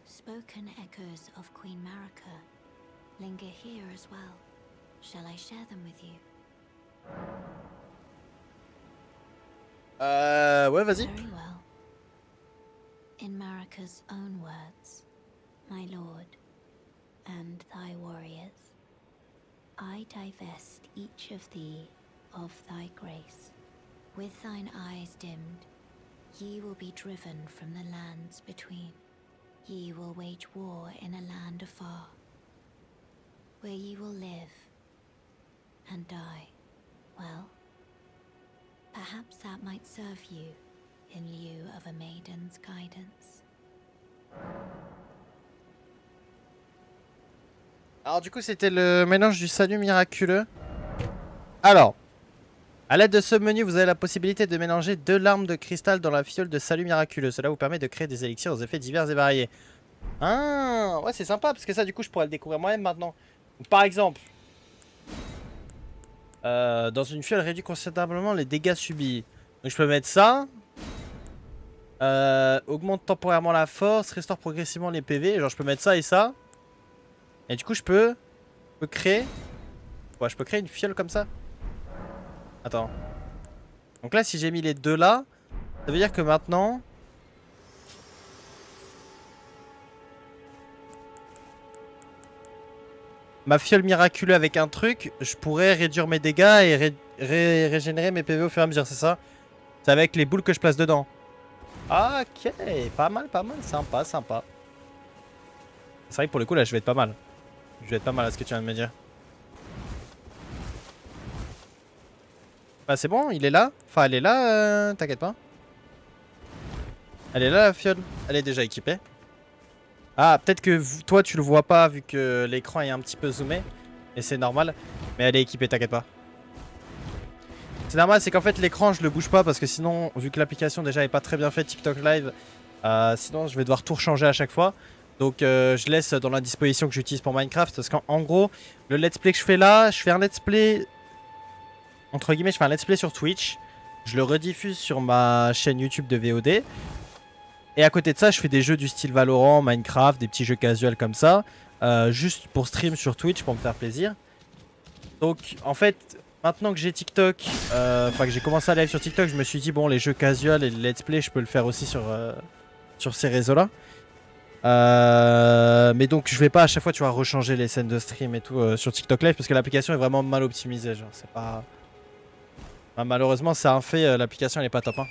Spoken echoes of Queen Marika linger here as well. Shall I share them with you? Ouais, vas-y. Very well. In Marika's own words, my lord, and thy warriors, I divest each of thee of thy grace. With thine eyes dimmed, ye will be driven from the lands between. Ye will wage war in a land afar, where ye will live and die. Well, perhaps that might serve you in lieu of a maiden's guidance. Alors du coup c'était le mélange du salut miraculeux. Alors, à l'aide de ce menu, vous avez la possibilité de mélanger 2 larmes de cristal dans la fiole de salut miraculeux. Cela vous permet de créer des élixirs aux effets divers et variés. Ah, ouais, c'est sympa parce que ça, du coup, je pourrais le découvrir moi-même maintenant. Par exemple, dans une fiole réduit considérablement les dégâts subis. Donc, je peux mettre ça. Augmente temporairement la force, restaure progressivement les PV. Genre, je peux mettre ça et ça. Et du coup, je peux créer. Ouais, je peux créer une fiole comme ça. Attends. Donc là, si j'ai mis les 2 là, ça veut dire que maintenant... Ma fiole miraculeuse avec un truc, je pourrais réduire mes dégâts et régénérer mes PV au fur et à mesure, c'est ça? C'est avec les boules que je place dedans. Ok, pas mal, sympa, sympa. C'est vrai que pour le coup, là, je vais être pas mal. Je vais être pas mal à ce que tu viens de me dire. Bah c'est bon, il est là. Enfin elle est là, t'inquiète pas. Elle est là la fiole. Elle est déjà équipée. Ah peut-être que toi tu le vois pas vu que l'écran est un petit peu zoomé. Et c'est normal. Mais elle est équipée, t'inquiète pas. C'est normal, c'est qu'en fait l'écran je le bouge pas parce que sinon, vu que l'application déjà est pas très bien faite TikTok Live, sinon je vais devoir tout rechanger à chaque fois. Donc je laisse dans la disposition que j'utilise pour Minecraft. Parce qu'en gros, le let's play que je fais là, je fais un let's play... Entre guillemets, je fais un let's play sur Twitch. Je le rediffuse sur ma chaîne YouTube de VOD. Et à côté de ça, je fais des jeux du style Valorant, Minecraft, des petits jeux casuals comme ça. Juste pour stream sur Twitch, pour me faire plaisir. Donc, en fait, maintenant que j'ai TikTok, enfin que j'ai commencé à live sur TikTok, je me suis dit, bon, les jeux casuals et les let's play, je peux le faire aussi sur ces réseaux-là. Mais donc, je vais pas à chaque fois, tu vois, rechanger les scènes de stream et tout sur TikTok Live parce que l'application est vraiment mal optimisée. Genre, c'est pas... Ah, malheureusement, c'est un fait, l'application elle est pas top. Hein.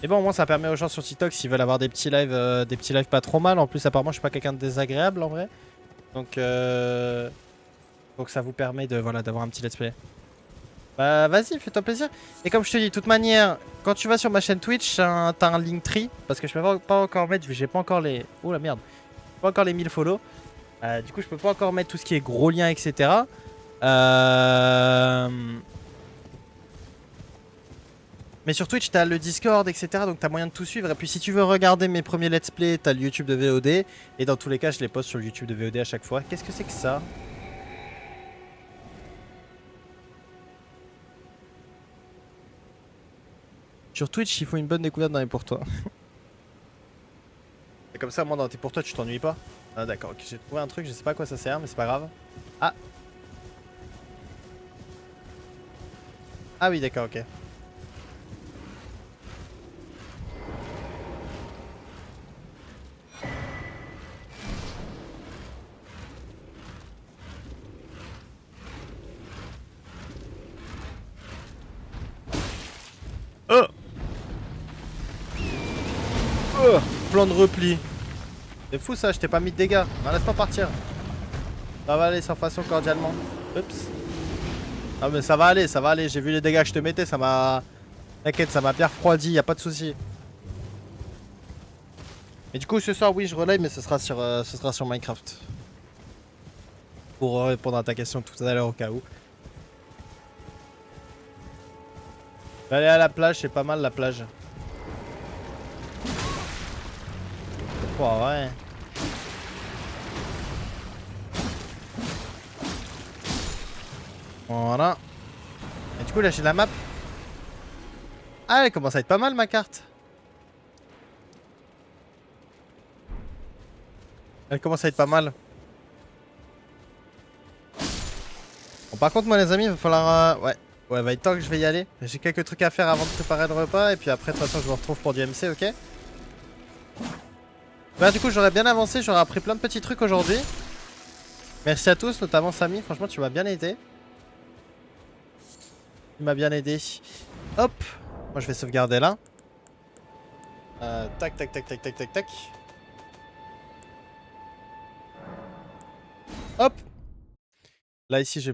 Mais bon, au moins ça permet aux gens sur TikTok s'ils veulent avoir des petits lives pas trop mal. En plus, apparemment, je suis pas quelqu'un de désagréable en vrai. Donc ça vous permet de voilà d'avoir un petit let's play. Bah vas-y, fais-toi plaisir. Et comme je te dis, de toute manière, quand tu vas sur ma chaîne Twitch, t'as un Linktree. Parce que je peux pas encore mettre, j'ai pas encore les... Oh la merde. Pas encore les 1000 follow. Du coup, je peux pas encore mettre tout ce qui est gros liens, etc. Mais sur Twitch, t'as le Discord, etc. Donc t'as moyen de tout suivre. Et puis si tu veux regarder mes premiers let's play, t'as le YouTube de VOD. Et dans tous les cas, je les poste sur le YouTube de VOD à chaque fois. Qu'est-ce que c'est que ça? Sur Twitch, il faut une bonne découverte dans les pour toi. Et comme ça, moi, dans tes pour toi, tu t'ennuies pas. Ah d'accord, ok, j'ai trouvé un truc, je sais pas à quoi ça sert, mais c'est pas grave. Ah. Ah oui, d'accord, ok. Oh, oh, plan de repli. C'est fou ça, je t'ai pas mis de dégâts. Non, laisse-moi partir. Ça va aller sans façon cordialement. Oups. Ah mais ça va aller. J'ai vu les dégâts que je te mettais, ça m'a... T'inquiète, ça m'a bien refroidi, y a pas de souci. Et du coup ce soir oui je relay mais ce sera sur Minecraft. Pour répondre à ta question tout à l'heure au cas où. Je vais aller à la plage, c'est pas mal la plage. Oh ouais. Voilà. Et du coup là j'ai la map. Ah elle commence à être pas mal ma carte. Elle commence à être pas mal. Bon par contre moi les amis il va falloir... Ouais va être temps que je vais y aller. J'ai quelques trucs à faire avant de préparer le repas. Et puis après de toute façon je vous retrouve pour du MC, ok? Bah du coup j'aurais bien avancé, j'aurais appris plein de petits trucs aujourd'hui. Merci à tous, notamment Samy, franchement tu m'as bien aidé. Tu m'as bien aidé. Hop. Moi je vais sauvegarder là. Tac. Hop. Là ici j'ai